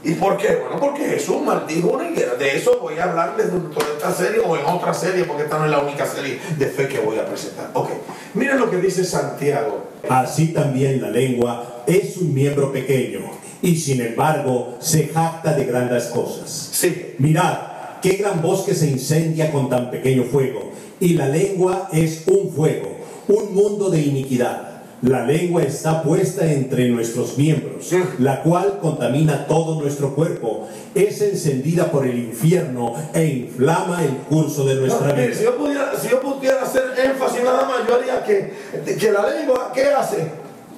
¿Y por qué? Bueno, porque Jesús maldijo una higuera. De eso voy a hablarles en toda esta serie o en otra serie, porque esta no es la única serie de fe que voy a presentar. Ok, miren lo que dice Santiago. Así también la lengua es un miembro pequeño y sin embargo se jacta de grandes cosas. Sí. Mirad, qué gran bosque se incendia con tan pequeño fuego, y la lengua es un fuego, un mundo de iniquidad. La lengua está puesta entre nuestros miembros, la cual contamina todo nuestro cuerpo, es encendida por el infierno e inflama el curso de nuestra vida. Si yo pudiera hacer énfasis nada más, yo haría que la lengua, ¿qué hace?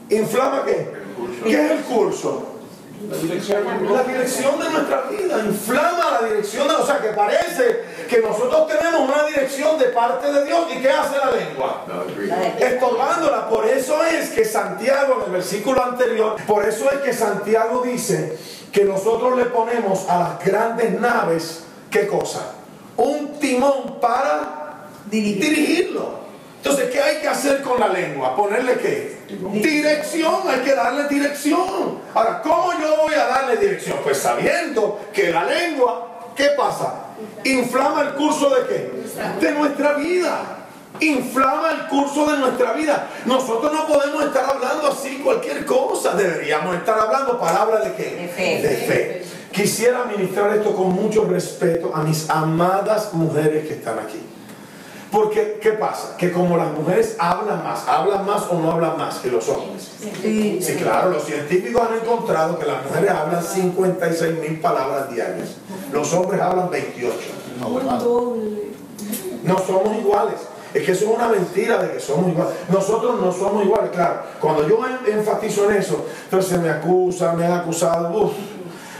¿Inflama qué? ¿Qué es el curso? La dirección de nuestra vida. Inflama la dirección, o sea que parece que nosotros tenemos una dirección de parte de Dios. ¿Y qué hace la lengua? Estorbándola. Por eso es que Santiago, en el versículo anterior, por eso es que Santiago dice que nosotros le ponemos a las grandes naves, ¿qué cosa? Un timón para dirigirlo. Entonces, ¿qué hay que hacer con la lengua? ¿Ponerle qué? Dirección, hay que darle dirección. Ahora, ¿cómo yo voy a darle dirección? Pues sabiendo que la lengua, ¿qué pasa? Inflama el curso de qué? De nuestra vida. inflama el curso de nuestra vida.Nosotros no podemos estar hablando así cualquier cosa. Deberíamos estar hablando palabras de ¿qué? De fe. Quisiera ministrar esto con mucho respeto a mis amadas mujeres que están aquí. Porque, ¿qué pasa? Que como las mujeres hablan más o no hablan más que los hombres. Sí, claro, los científicos han encontrado que las mujeres hablan 56,000 palabras diarias. Los hombres hablan 28. No somos iguales. Es que eso es una mentira de que somos iguales. Nosotros no somos iguales, claro. Cuando yo enfatizo en eso, entonces me acusan, me han acusado,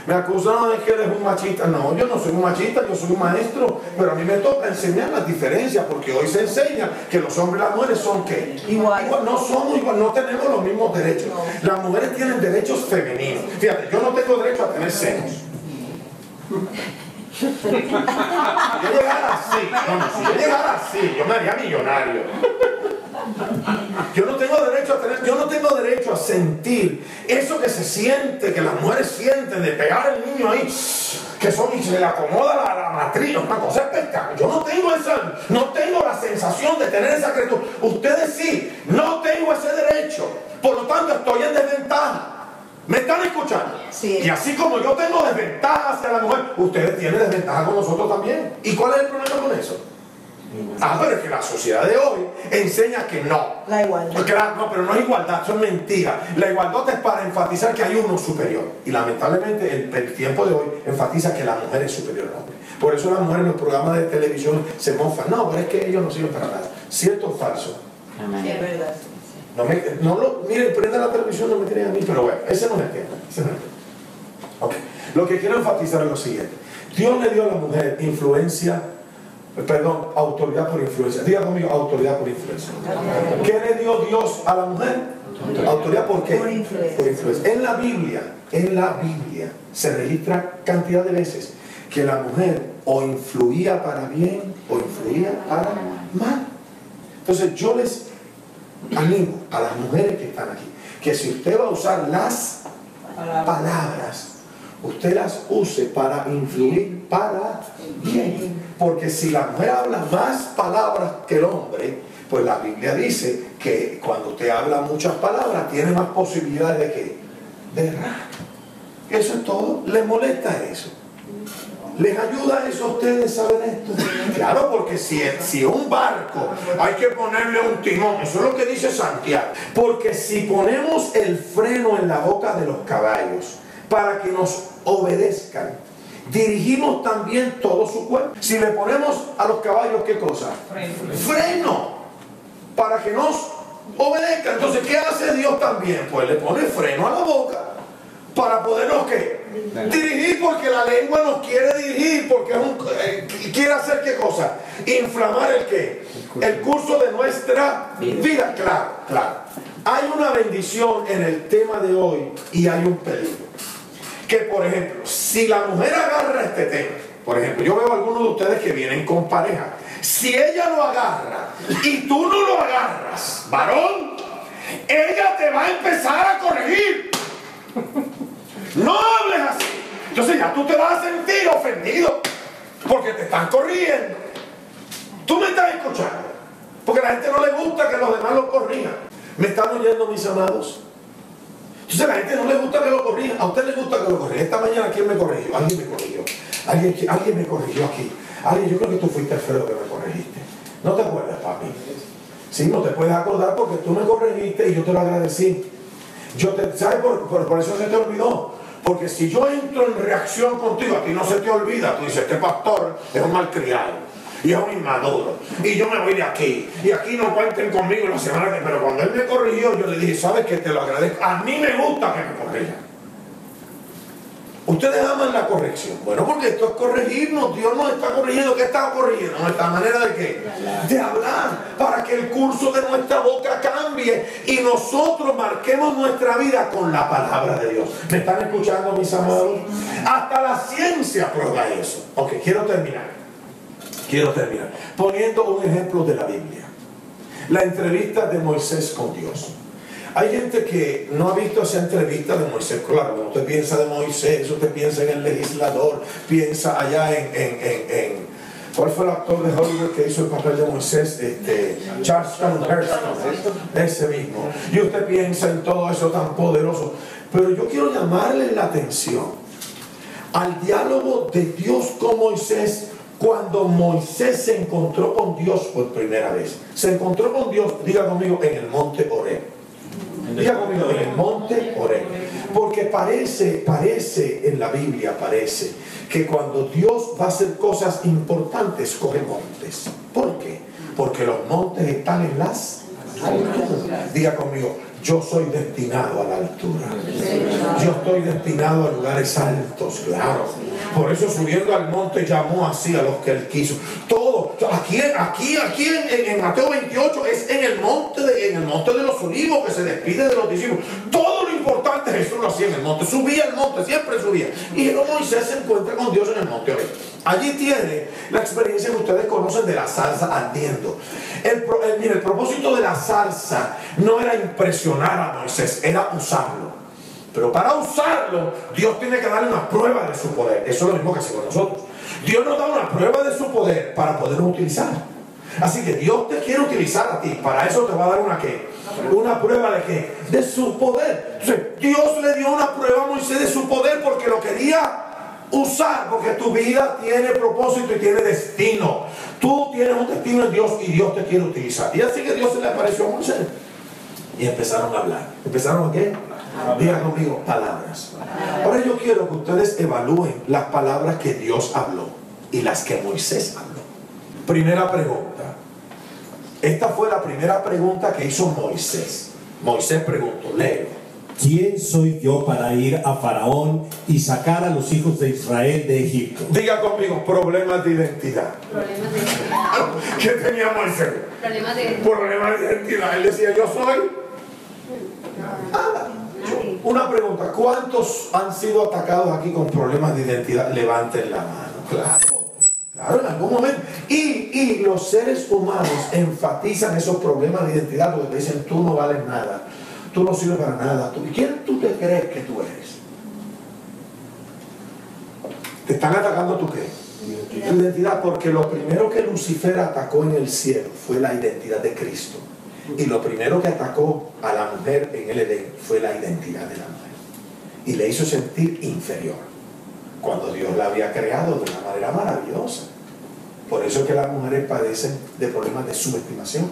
me acusan de que eres un machista. No, yo no soy un machista, yo soy un maestro. Pero a mí me toca enseñar las diferencias, porque hoy se enseña que los hombres y las mujeres son ¿qué? Igual. No somos igual, no tenemos los mismos derechos. Las mujeres tienen derechos femeninos. Fíjate, yo no tengo derecho a tener senos. Yo llegara así, si yo llegara así, yo me haría millonario. Yo no tengo derecho a sentir eso que se siente, que las mujeres sienten de pegar al niño ahí, que son y se le acomoda la matriz, una cosa espectacular. Yo no tengo la sensación de tener esa criatura. Ustedes sí, no tengo ese derecho. Por lo tanto, estoy en desventaja. ¿Me están escuchando? Sí. Y así como yo tengo desventaja hacia la mujer, ustedes tienen desventaja con nosotros también. ¿Y cuál es el problema con eso? Pero es que la sociedad de hoy enseña que no. La igualdad. Claro, no, pero no es igualdad, eso es mentira. La igualdad es para enfatizar que hay uno superior. Y lamentablemente el tiempo de hoy enfatiza que la mujer es superior al hombre. Por eso las mujeres en los programas de televisión se mofan. No, pero es que ellos no sirven para nada. ¿Cierto o falso? Sí, es verdad. Miren, prende la televisión, no me tienen a mí, pero bueno, ese no es el tema. Okay. Lo que quiero enfatizar es lo siguiente. Dios le dio a la mujer autoridad por influencia. Diga conmigo, autoridad por influencia. ¿Qué le dio Dios a la mujer? ¿Autoridad por qué? Por influencia. En la Biblia se registra cantidad de veces que la mujer o influía para bien o influía para mal. Entonces yo les animo a las mujeres que están aquí, que si usted va a usar las palabras, usted las use para influir para bien. Porque si la mujer habla más palabras que el hombre, pues la Biblia dice que cuando usted habla muchas palabras, tiene más posibilidades de ¿qué? De errar. Eso es todo. ¿Les molesta eso? ¿Les ayuda eso a ustedes saber esto? Claro, porque si un barco hay que ponerle un timón, eso es lo que dice Santiago. Porque si ponemos el freno en la boca de los caballos para que nos obedezcan, dirigimos también todo su cuerpo. Si le ponemos a los caballos, ¿qué cosa? Freno. Para que nos obedezcan. Entonces, ¿qué hace Dios también? Pues le pone freno a la boca para podernos ¿qué? Dirigir, porque la lengua nos quiere dirigir, porque quiere hacer ¿qué cosa? Inflamar el ¿qué? El curso de nuestra vida. Claro. Hay una bendición en el tema de hoy y hay un peligro. Que por ejemplo, si la mujer agarra este tema, por ejemplo, yo veo a algunos de ustedes que vienen con pareja. Si ella lo agarra y tú no lo agarras, varón, ella te va a empezar a corregir. No hables así. Entonces ya tú te vas a sentir ofendido porque te están corrigiendo. Tú me estás escuchando. Porque a la gente no le gusta que los demás lo corrijan. ¿Me están oyendo, mis amados? Entonces a la gente no le gusta que lo corrijan. A usted le gusta que lo corrijan. Esta mañana, ¿quién me corrigió? Alguien me corrigió. Alguien me corrigió aquí. Yo creo que tú fuiste el feo que me corregiste. ¿No te acuerdas, papi? Sí, no te puedes acordar porque tú me corregiste y yo te lo agradecí. ¿Sabes por eso se te olvidó? Porque si yo entro en reacción contigo, a ti no se te olvida. Tú dices, este pastor es un malcriado y es un inmaduro y yo me voy de aquí y aquí no cuenten conmigo la semana que... Pero cuando él me corrigió, yo le dije, ¿sabes qué? Te lo agradezco. A mí me gusta que me corrijan. Ustedes aman la corrección. Bueno, porque esto es corregirnos. Dios nos está corrigiendo. ¿Qué está corrigiendo? Nuestra manera de ¿qué? De hablar, para que el curso de nuestra boca cambie y nosotros marquemos nuestra vida con la palabra de Dios. ¿Me están escuchando, mis amados? Hasta la ciencia prueba eso. Ok, quiero terminar poniendo un ejemplo de la Biblia. La entrevista de Moisés con Dios. Hay gente que no ha visto esa entrevista de Moisés. Claro, cuando usted piensa de Moisés, usted piensa en el legislador, piensa allá en ¿Cuál fue el actor de Hollywood que hizo el papel de Moisés? Charleston Heston, ese mismo. Y usted piensa en todo eso tan poderoso. Pero yo quiero llamarle la atención al diálogo de Dios con Moisés cuando Moisés se encontró con Dios por primera vez. Se encontró con Dios, diga conmigo, en el monte Horeb. Diga conmigo, en el monte Horeb. Porque parece en la Biblia, parece que cuando Dios va a hacer cosas importantes, coge montes. ¿Por qué? Porque los montes están en las alturas. Diga conmigo, yo soy destinado a la altura. Yo estoy destinado a lugares altos, claro. Por eso subiendo al monte llamó así a los que él quiso. Todo, aquí en Mateo 28 es en el monte de los Olivos que se despide de los discípulos. Todo lo importante Jesús lo hacía en el monte. Subía al monte, siempre subía. Y luego Moisés se encuentra con Dios en el monte. Allí tiene la experiencia que ustedes conocen de la zarza ardiendo. Mire, el propósito de la zarza no era impresionar a Moisés, era usarlo. Pero para usarlo, Dios tiene que darle una prueba de su poder. Eso es lo mismo que hacemos nosotros. Dios nos da una prueba de su poder para poderlo utilizar. Así que Dios te quiere utilizar a ti. Para eso te va a dar una ¿qué? Una prueba de ¿qué? De su poder. Entonces, Dios le dio una prueba a Moisés de su poder porque lo quería usar, porque tu vida tiene propósito y tiene destino. Tú tienes un destino en Dios y Dios te quiere utilizar. Y así que Dios se le apareció a Moisés. Y empezaron a hablar. ¿Empezaron a qué? Diga conmigo, palabras. Ahora yo quiero que ustedes evalúen las palabras que Dios habló y las que Moisés habló. Primera pregunta. Esta fue la primera pregunta que hizo Moisés. Moisés preguntó, leo. ¿Quién soy yo para ir a Faraón y sacar a los hijos de Israel de Egipto? Diga conmigo, problemas de identidad. Problemas de identidad. ¿Qué tenía Moisés? Problemas de identidad. Él decía, yo soy nada. Una pregunta, ¿cuántos han sido atacados aquí con problemas de identidad? Levanten la mano. Claro, en algún momento. Y los seres humanos enfatizan esos problemas de identidad porque te dicen, tú no vales nada, tú no sirves para nada. ¿Quién tú te crees que tú eres? Te están atacando tu qué? Tu identidad, porque lo primero que Lucifer atacó en el cielo fue la identidad de Cristo. Y lo primero que atacó a la mujer en el Edén fue la identidad de la mujer. Y le hizo sentir inferior. Cuando Dios la había creado de una manera maravillosa. Por eso es que las mujeres padecen de problemas de subestimación.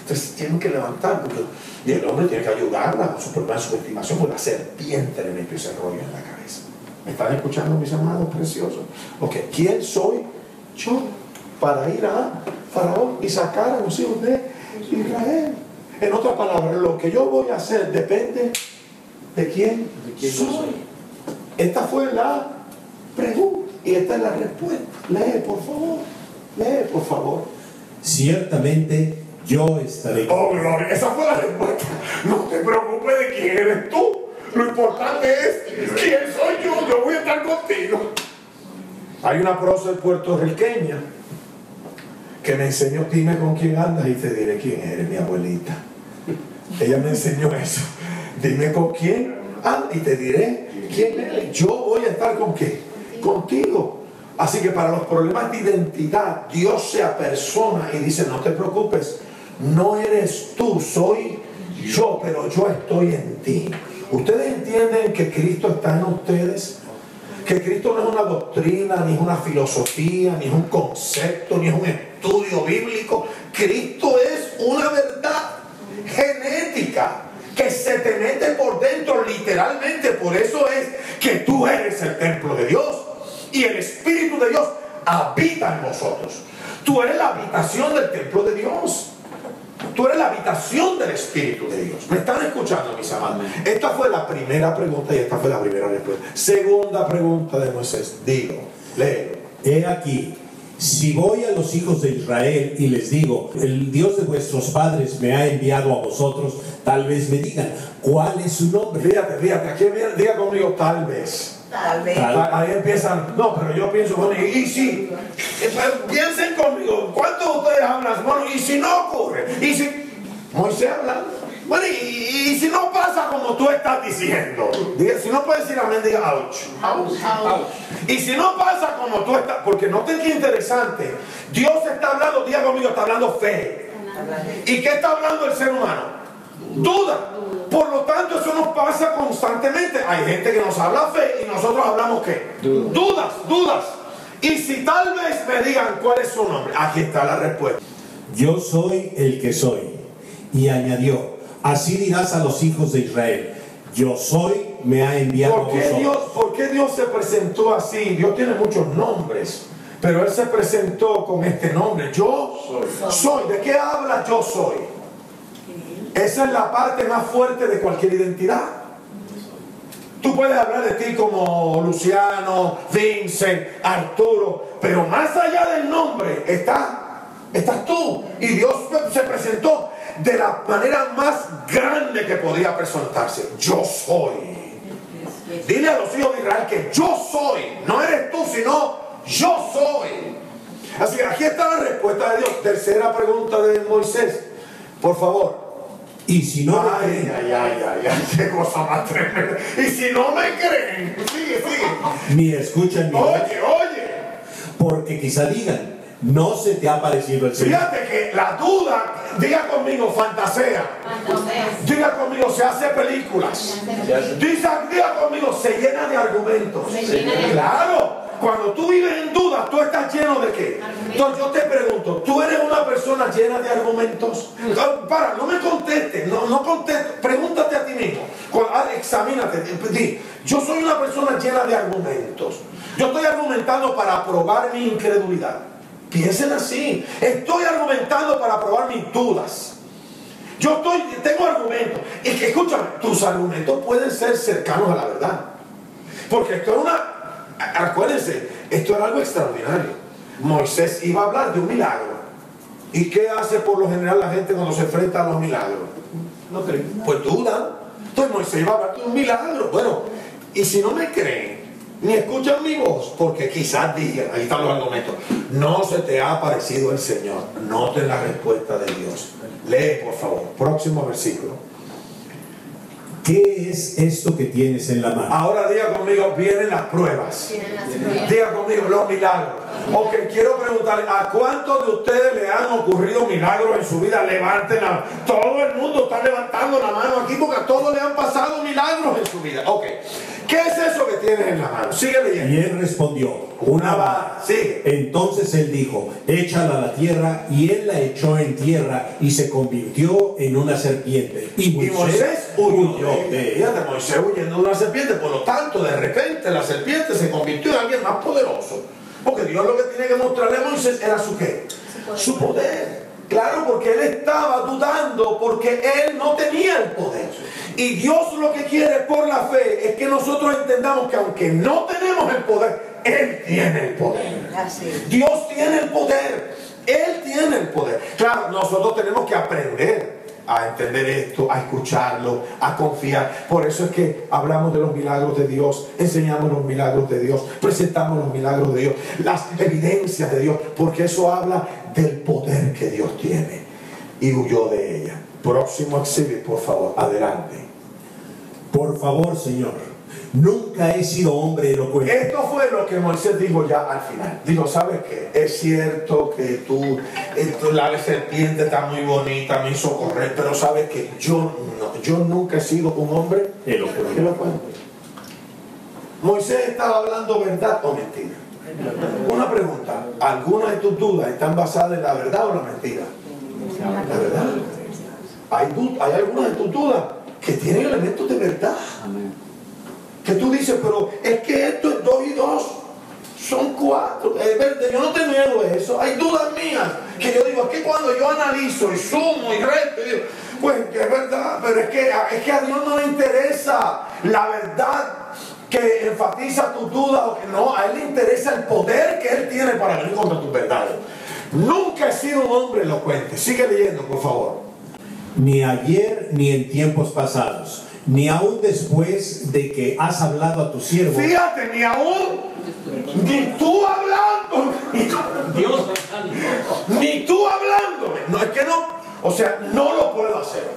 Entonces tienen que levantar. Y el hombre tiene que ayudarla con sus problemas de subestimación. Porque la serpiente le metió ese rollo en la cabeza. ¿Me están escuchando, mis amados preciosos? Ok, ¿quién soy yo para ir a Faraón y sacar a los hijos de Israel? En otras palabras, lo que yo voy a hacer depende de quién soy. Esta fue la pregunta y esta es la respuesta. Lee, por favor. Lee, por favor. Ciertamente yo estaré. Oh, gloria. Esa fue la respuesta. No te preocupes de quién eres tú. Lo importante es quién soy yo. Yo voy a estar contigo. Hay una prócer puertorriqueña que me enseñó, dime con quién andas y te diré quién eres, mi abuelita. Ella me enseñó eso. Dime con quién andas y te diré quién eres. Yo voy a estar con qué? Contigo. Así que para los problemas de identidad, Dios se apersona y dice, no te preocupes, no eres tú, soy yo, pero yo estoy en ti. ¿Ustedes entienden que Cristo está en ustedes? Que Cristo no es una doctrina, ni es una filosofía, ni es un concepto, ni es un estudio bíblico. Cristo es una verdad genética que se te mete por dentro literalmente. Por eso es que tú eres el templo de Dios y el Espíritu de Dios habita en vosotros. Tú eres la habitación del templo de Dios. Tú eres la habitación del Espíritu de Dios. ¿Me están escuchando, mis amados? Esta fue la primera pregunta y esta fue la primera respuesta. Segunda pregunta de Moisés. Digo, léelo. He aquí, si voy a los hijos de Israel y les digo, el Dios de vuestros padres me ha enviado a vosotros, tal vez me digan, ¿cuál es su nombre? Fíjate, aquí diga conmigo, tal vez. Tal vez. Ahí empiezan, no, pero yo pienso, bueno, y si, piensen conmigo, ¿cuántos de ustedes hablan? Bueno, y si no ocurre, y si, Moisés hablando, Bueno, y si no pasa como tú estás diciendo, diga, si no puedes decir amén, diga ouch. Y si no pasa como tú estás, porque noten que interesante, Dios está hablando, diga conmigo, está hablando fe. ¿Y qué está hablando el ser humano? Duda. Por lo tanto, eso nos pasa constantemente. Hay gente que nos habla fe y nosotros hablamos ¿qué? Dudas. Y si tal vez me digan cuál es su nombre, aquí está la respuesta. Yo soy el que soy. Y añadió, así dirás a los hijos de Israel, yo soy, me ha enviado a vosotros. ¿Por qué Dios se presentó así? Dios tiene muchos nombres, pero Él se presentó con este nombre. Yo soy. ¿De qué habla yo soy? Esa es la parte más fuerte de cualquier identidad. Tú puedes hablar de ti como Luciano, Vincent, Arturo, pero más allá del nombre estás tú. Y Dios se presentó de la manera más grande que podía presentarse. Yo soy. Dile a los hijos de Israel que yo soy. No eres tú, sino yo soy. Así que aquí está la respuesta de Dios. Tercera pregunta de Moisés. Por favor. Y si no ay, qué cosa más tremenda. Y si no me creen, sigue. ni escuchan mi voz, Oye. porque quizá digan, no se te ha parecido el Señor. Fíjate que la duda, diga conmigo, fantasea. Diga conmigo, se hace películas. Diga conmigo, se llena de argumentos. Claro. Cuando tú vives en duda, tú estás lleno de ¿qué? Entonces yo te pregunto, ¿tú eres una persona llena de argumentos? No me contestes, no contestes, pregúntate a ti mismo, examínate, di, yo soy una persona llena de argumentos. Yo estoy argumentando para probar mi incredulidad. Piensen así, estoy argumentando para probar mis dudas. Tengo argumentos. Y que escúchame, tus argumentos pueden ser cercanos a la verdad. Porque acuérdense, esto era algo extraordinario. Moisés iba a hablar de un milagro. ¿Y qué hace por lo general la gente cuando se enfrenta a los milagros? No creo. Pues duda. Entonces Moisés iba a hablar de un milagro. Bueno, y si no me creen, ni escuchan mi voz, porque quizás digan, ahí están los argumentos, no se te ha aparecido el Señor. Noten la respuesta de Dios. Lee, por favor, próximo versículo. ¿Qué es esto que tienes en la mano? Ahora diga conmigo, vienen las pruebas. Diga conmigo, los milagros. Ok, quiero preguntarle, ¿a cuántos de ustedes le han ocurrido milagros en su vida? Levanten la mano. Todo el mundo está levantando la mano aquí porque a todos le han pasado milagros en su vida. Ok, ¿qué es eso que tienes en la mano? Sigue leyendo. Y él respondió, una vara. Sigue. Entonces él dijo, échala a la tierra, y él la echó en tierra y se convirtió en una serpiente. Y Moisés huyó de ella. Fíjate, Moisés huyendo de una serpiente. Por lo tanto, de repente la serpiente se convirtió en alguien más poderoso. Porque Dios lo que tiene que mostrarle a Moisés era su ¿qué? Su poder. Claro, porque él estaba dudando, porque él no tenía el poder. Y Dios lo que quiere por la fe es que nosotros entendamos que aunque no tenemos el poder, Él tiene el poder. Dios tiene el poder. Él tiene el poder. Claro, nosotros tenemos que aprender a entender esto, a escucharlo, a confiar. Por eso es que hablamos de los milagros de Dios, enseñamos los milagros de Dios, presentamos los milagros de Dios, las evidencias de Dios, porque eso habla del poder que Dios tiene. Y huyó de ella. Próximo exhibit, por favor, adelante. Por favor, Señor, nunca he sido hombre elocuente. Esto fue lo que Moisés dijo ya al final. Dijo, ¿sabes qué? Es cierto que la serpiente está muy bonita, me hizo correr, pero ¿sabes qué? Yo nunca he sido un hombre elocuente. Moisés estaba hablando verdad o mentira. Una pregunta, ¿algunas de tus dudas están basadas en la verdad o la mentira? La verdad. Hay algunas de tus dudas que tienen elementos de verdad. Que tú dices, pero es que esto es 2 y 2 son 4. Es verdad, yo no te niego eso. Hay dudas mías que yo digo, es que cuando yo analizo y sumo y resto, y digo, pues es verdad, pero es que a Dios no le interesa la verdad que enfatiza tus dudas o que no. A Él le interesa el poder que Él tiene para venir contra tus verdades. Nunca he sido un hombre elocuente. Sigue leyendo, por favor. Ni ayer ni en tiempos pasados, ni aún después de que has hablado a tu siervo. Fíjate, ni tú hablando, ni tú hablando. No, es que no, o sea, no lo puedo hacer.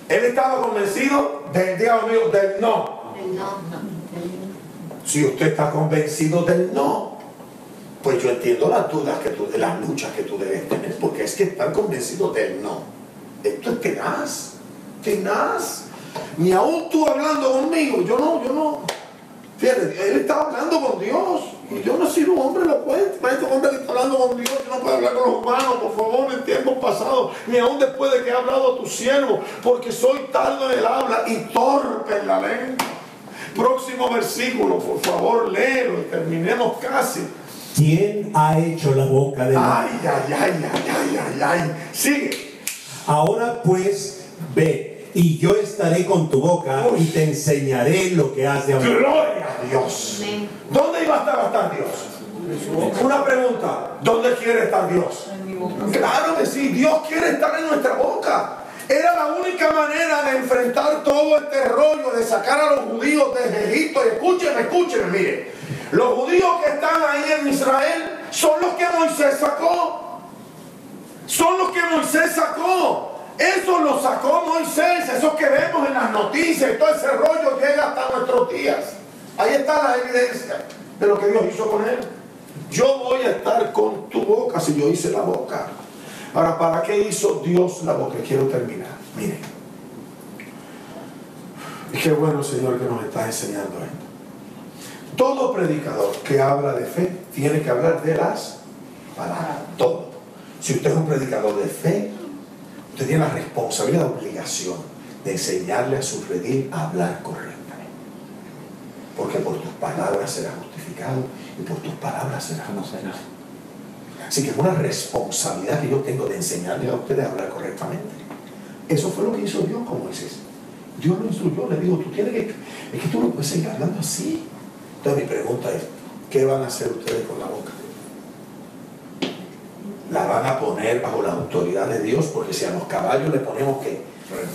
Es Él estaba convencido del no. Si usted está convencido del no, pues yo entiendo las dudas las luchas que tú debes tener, porque es que estar convencido del no, esto es tenaz. Ni aún tú hablando conmigo, yo no. Fíjate, él estaba hablando con Dios. Y yo no soy un hombre elocuente. Este hombre que está hablando con Dios, yo no puedo hablar con los humanos, por favor, en tiempos pasados, ni aún después de que he hablado a tu siervo, porque soy tardo en el habla y torpe en la lengua. Próximo versículo, por favor, léelo y terminemos casi. ¿Quién ha hecho la boca del hombre? Ay. Sigue. Ahora pues, ve, y yo estaré con tu boca y te enseñaré lo que has de hablar. Gloria a Dios. ¿Dónde iba a estar Dios? Una pregunta. ¿Dónde quiere estar Dios? Claro que sí, Dios quiere estar en nuestra boca. Era la única manera de enfrentar todo este rollo, de sacar a los judíos de Egipto. Y escúcheme, mire. Los judíos que están ahí en Israel son los que Moisés sacó. Eso lo sacó Moisés. Eso que vemos en las noticias y todo ese rollo llega hasta nuestros días. Ahí está la evidencia de lo que Dios hizo con él. Yo voy a estar con tu boca si yo hice la boca. Ahora, ¿para qué hizo Dios la boca? Quiero terminar. Miren. Y qué bueno, Señor, que nos está enseñando esto. Todo predicador que habla de fe tiene que hablar de las palabras. Todo. Si usted es un predicador de fe, usted tiene la responsabilidad, la obligación de enseñarle a su redil a hablar correctamente. Porque por tus palabras serás justificado y por tus palabras serás condenado. Así que es una responsabilidad que yo tengo de enseñarle a ustedes a hablar correctamente. Eso fue lo que hizo Dios con Moisés. Dios lo instruyó, le dijo, es que tú no puedes seguir hablando así. Entonces mi pregunta es, ¿qué van a hacer ustedes con la boca? La van a poner bajo la autoridad de Dios, porque si a los caballos le ponemos ¿qué?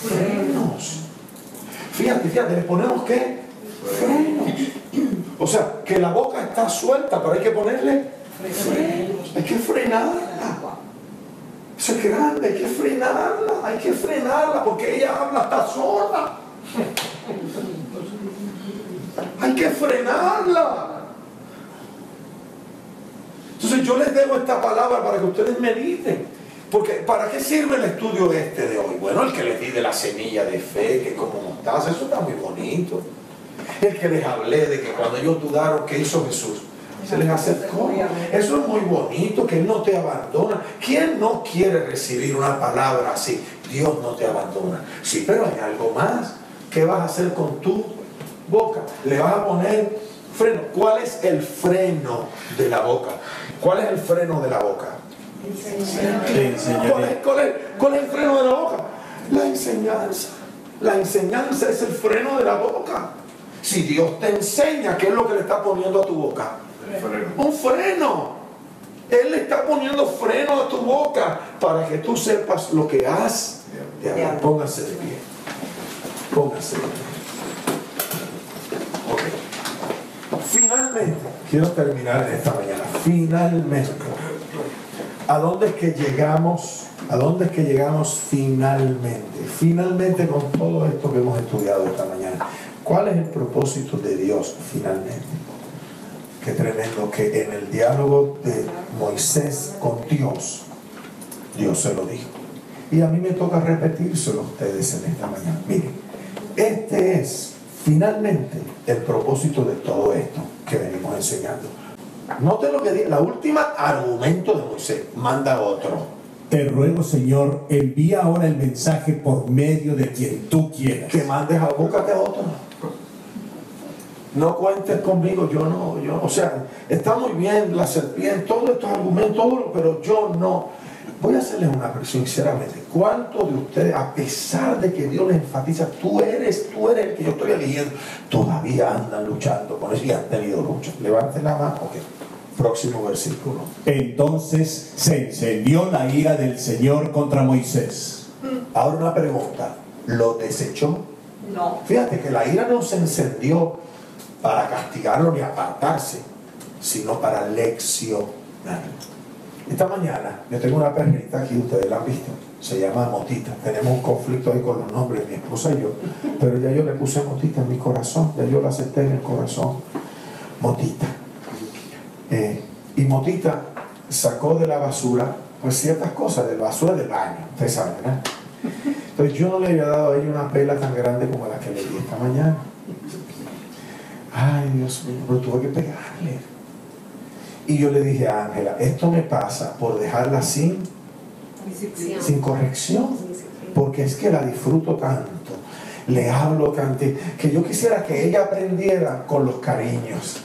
Frenos. Fíjate, le ponemos ¿qué? Frenos. O sea, que la boca está suelta, pero hay que ponerle frenos. Hay que frenarla. Eso es grande, hay que frenarla, porque ella habla hasta sorda. Hay que frenarla. Entonces yo les dejo esta palabra para que ustedes mediten. Porque ¿para qué sirve el estudio de hoy? Bueno, el que les di de la semilla de fe, que como mostaza, eso está muy bonito. El que les hablé de que cuando ellos dudaron, ¿qué hizo Jesús? Se les acercó. Eso es muy bonito, que Él no te abandona. ¿Quién no quiere recibir una palabra así? Dios no te abandona. Sí, pero hay algo más. ¿Qué vas a hacer con tu boca? Le vas a poner freno. ¿Cuál es el freno de la boca? ¿Cuál es el freno de la boca? ¿Cuál es el freno de la boca? La enseñanza. La enseñanza es el freno de la boca. Si Dios te enseña, ¿qué es lo que le está poniendo a tu boca? Un freno. Él le está poniendo freno a tu boca para que tú sepas lo que has de hablar. Póngase de pie. Póngase de pie. Ok. Finalmente, quiero terminar en esta mañana. Finalmente. ¿A dónde es que llegamos? ¿A dónde es que llegamos finalmente? Finalmente con todo esto que hemos estudiado esta mañana. ¿Cuál es el propósito de Dios finalmente? Qué tremendo que en el diálogo de Moisés con Dios, Dios se lo dijo. Y a mí me toca repetírselo a ustedes en esta mañana. Miren, este es finalmente el propósito de todo esto que venimos enseñando. Noten lo que dice, la última argumento de Moisés, manda otro. Te ruego, Señor, envía ahora el mensaje por medio de quien tú quieras. Que mandes a búscate a otro. No cuentes conmigo, o sea, está muy bien la serpiente, todos estos argumentos, pero yo no. Voy a hacerles una presión, sinceramente. ¿Cuántos de ustedes, a pesar de que Dios les enfatiza, tú eres el que yo estoy eligiendo, todavía andan luchando con eso y han tenido lucha? Levanten la mano, ok. Próximo versículo. Entonces se encendió la ira del Señor contra Moisés. Ahora una pregunta, ¿lo desechó? No. Fíjate que la ira no se encendió para castigarlo ni apartarse, sino para leccionarlo. Esta mañana yo tengo una perrita aquí, ustedes la han visto, se llama Motita. Tenemos un conflicto ahí con los nombres, mi esposa y yo, pero ya yo le puse Motita en mi corazón, ya yo la acepté en el corazón, Motita. Y Motita sacó de la basura pues ciertas cosas, de la basura del baño, ustedes saben, ¿verdad? Entonces yo no le había dado a ella una pela tan grande como la que le di esta mañana. Ay, Dios mío, pero tuve que pegarle. Y yo le dije a Ángela, esto me pasa por dejarla sin corrección, porque es que la disfruto tanto, le hablo tanto, que yo quisiera que ella aprendiera con los cariños,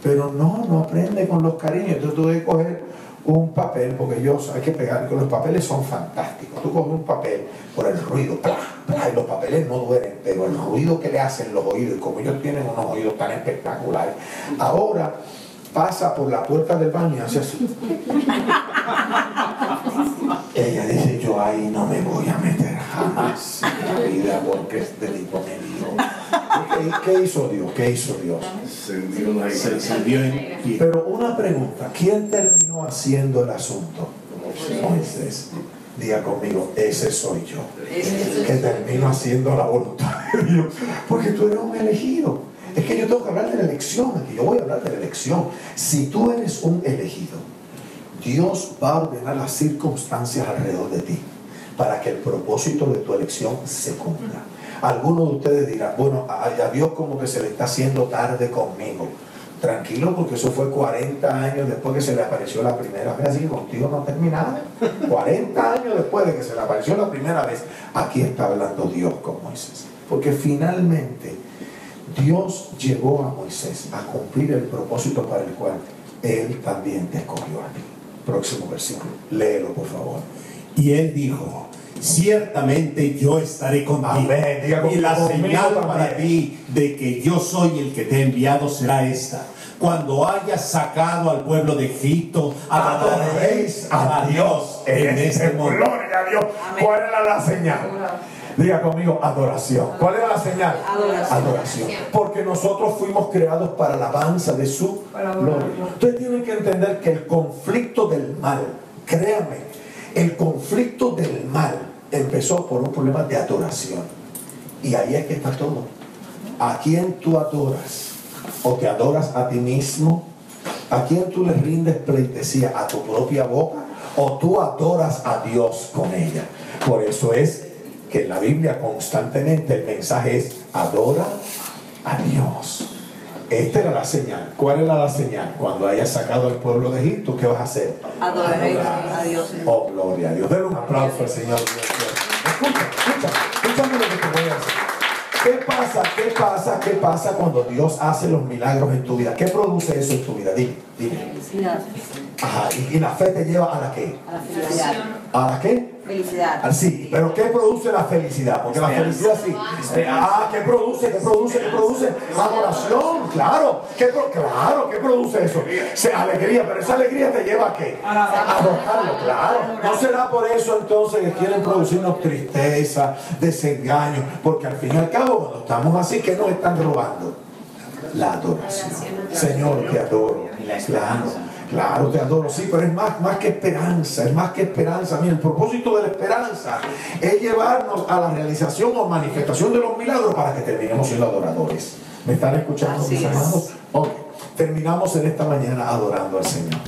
pero no aprende con los cariños. Entonces tuve que coger un papel, porque hay que pegar, que los papeles son fantásticos. Tú coges un papel por el ruido, ¡plá, plá! Y los papeles no duelen, pero el ruido que le hacen los oídos, y como ellos tienen unos oídos tan espectaculares, ahora pasa por la puerta del baño y hace así. Ella dice, yo ahí no me voy a meter jamás en la vida porque este tipo me dijo. ¿Qué hizo Dios? ¿Qué hizo Dios? Se encendió en pie. Pero una pregunta, ¿quién terminó haciendo el asunto? Moisés. Diga conmigo, ese soy yo, que termino haciendo la voluntad de Dios, porque tú eres un elegido. Es que yo tengo que hablar de la elección, aquí yo voy a hablar de la elección. Si tú eres un elegido, Dios va a ordenar las circunstancias alrededor de ti para que el propósito de tu elección se cumpla. Algunos de ustedes dirán, bueno, a Dios como que se le está haciendo tarde conmigo. Tranquilo, porque eso fue 40 años después que se le apareció la primera vez, así que contigo no ha terminado. 40 años después de que se le apareció la primera vez, aquí está hablando Dios con Moisés. Porque finalmente Dios llevó a Moisés a cumplir el propósito para el cual Él también te escogió a ti. Próximo versículo, léelo por favor. Y él dijo, ciertamente yo estaré contigo. Amén. Diga Y la conmigo señal también para ti de que yo soy el que te he enviado será esta: cuando hayas sacado al pueblo de Egipto, adoréis a Dios en este mundo. Gloria a Dios. ¿Cuál era la señal? Diga conmigo, adoración. ¿Cuál era la señal? Adoración. Porque nosotros fuimos creados para la alabanza de su gloria. Ustedes tienen que entender que el conflicto del mal, créame, el conflicto del mal empezó por un problema de adoración. Y ahí es que está todo. ¿A quién tú adoras? ¿O te adoras a ti mismo? ¿A quién tú le rindes pleitesía? ¿A tu propia boca? ¿O tú adoras a Dios con ella? Por eso es que en la Biblia constantemente el mensaje es adora a Dios. Esta era la señal. ¿Cuál era la señal? Cuando hayas sacado al pueblo de Egipto, ¿qué vas a hacer? Adorar a Dios. Oh, gloria a Dios. Denle un aplauso al Señor. Escúchame lo que te voy a decir. ¿Qué pasa cuando Dios hace los milagros en tu vida? ¿Qué produce eso en tu vida? Dime. Felicidad. Ajá, y la fe te lleva a la qué? A la felicidad. ¿A la qué? Felicidad. Sí, pero ¿qué produce la felicidad? Porque la felicidad sí. ¿Qué produce? Adoración, claro. Claro, ¿qué produce eso? Alegría, pero esa alegría te lleva a qué? A adorarlo, claro. ¿No será por eso entonces que quieren producirnos tristeza, desengaño? Porque al fin y al cabo, cuando estamos así, ¿qué nos están robando? La adoración. Señor, te adoro. Claro, te adoro, sí, pero es más que esperanza, Mira, el propósito de la esperanza es llevarnos a la realización o manifestación de los milagros para que terminemos siendo adoradores. ¿Me están escuchando, mis hermanos? Ok, terminamos en esta mañana adorando al Señor.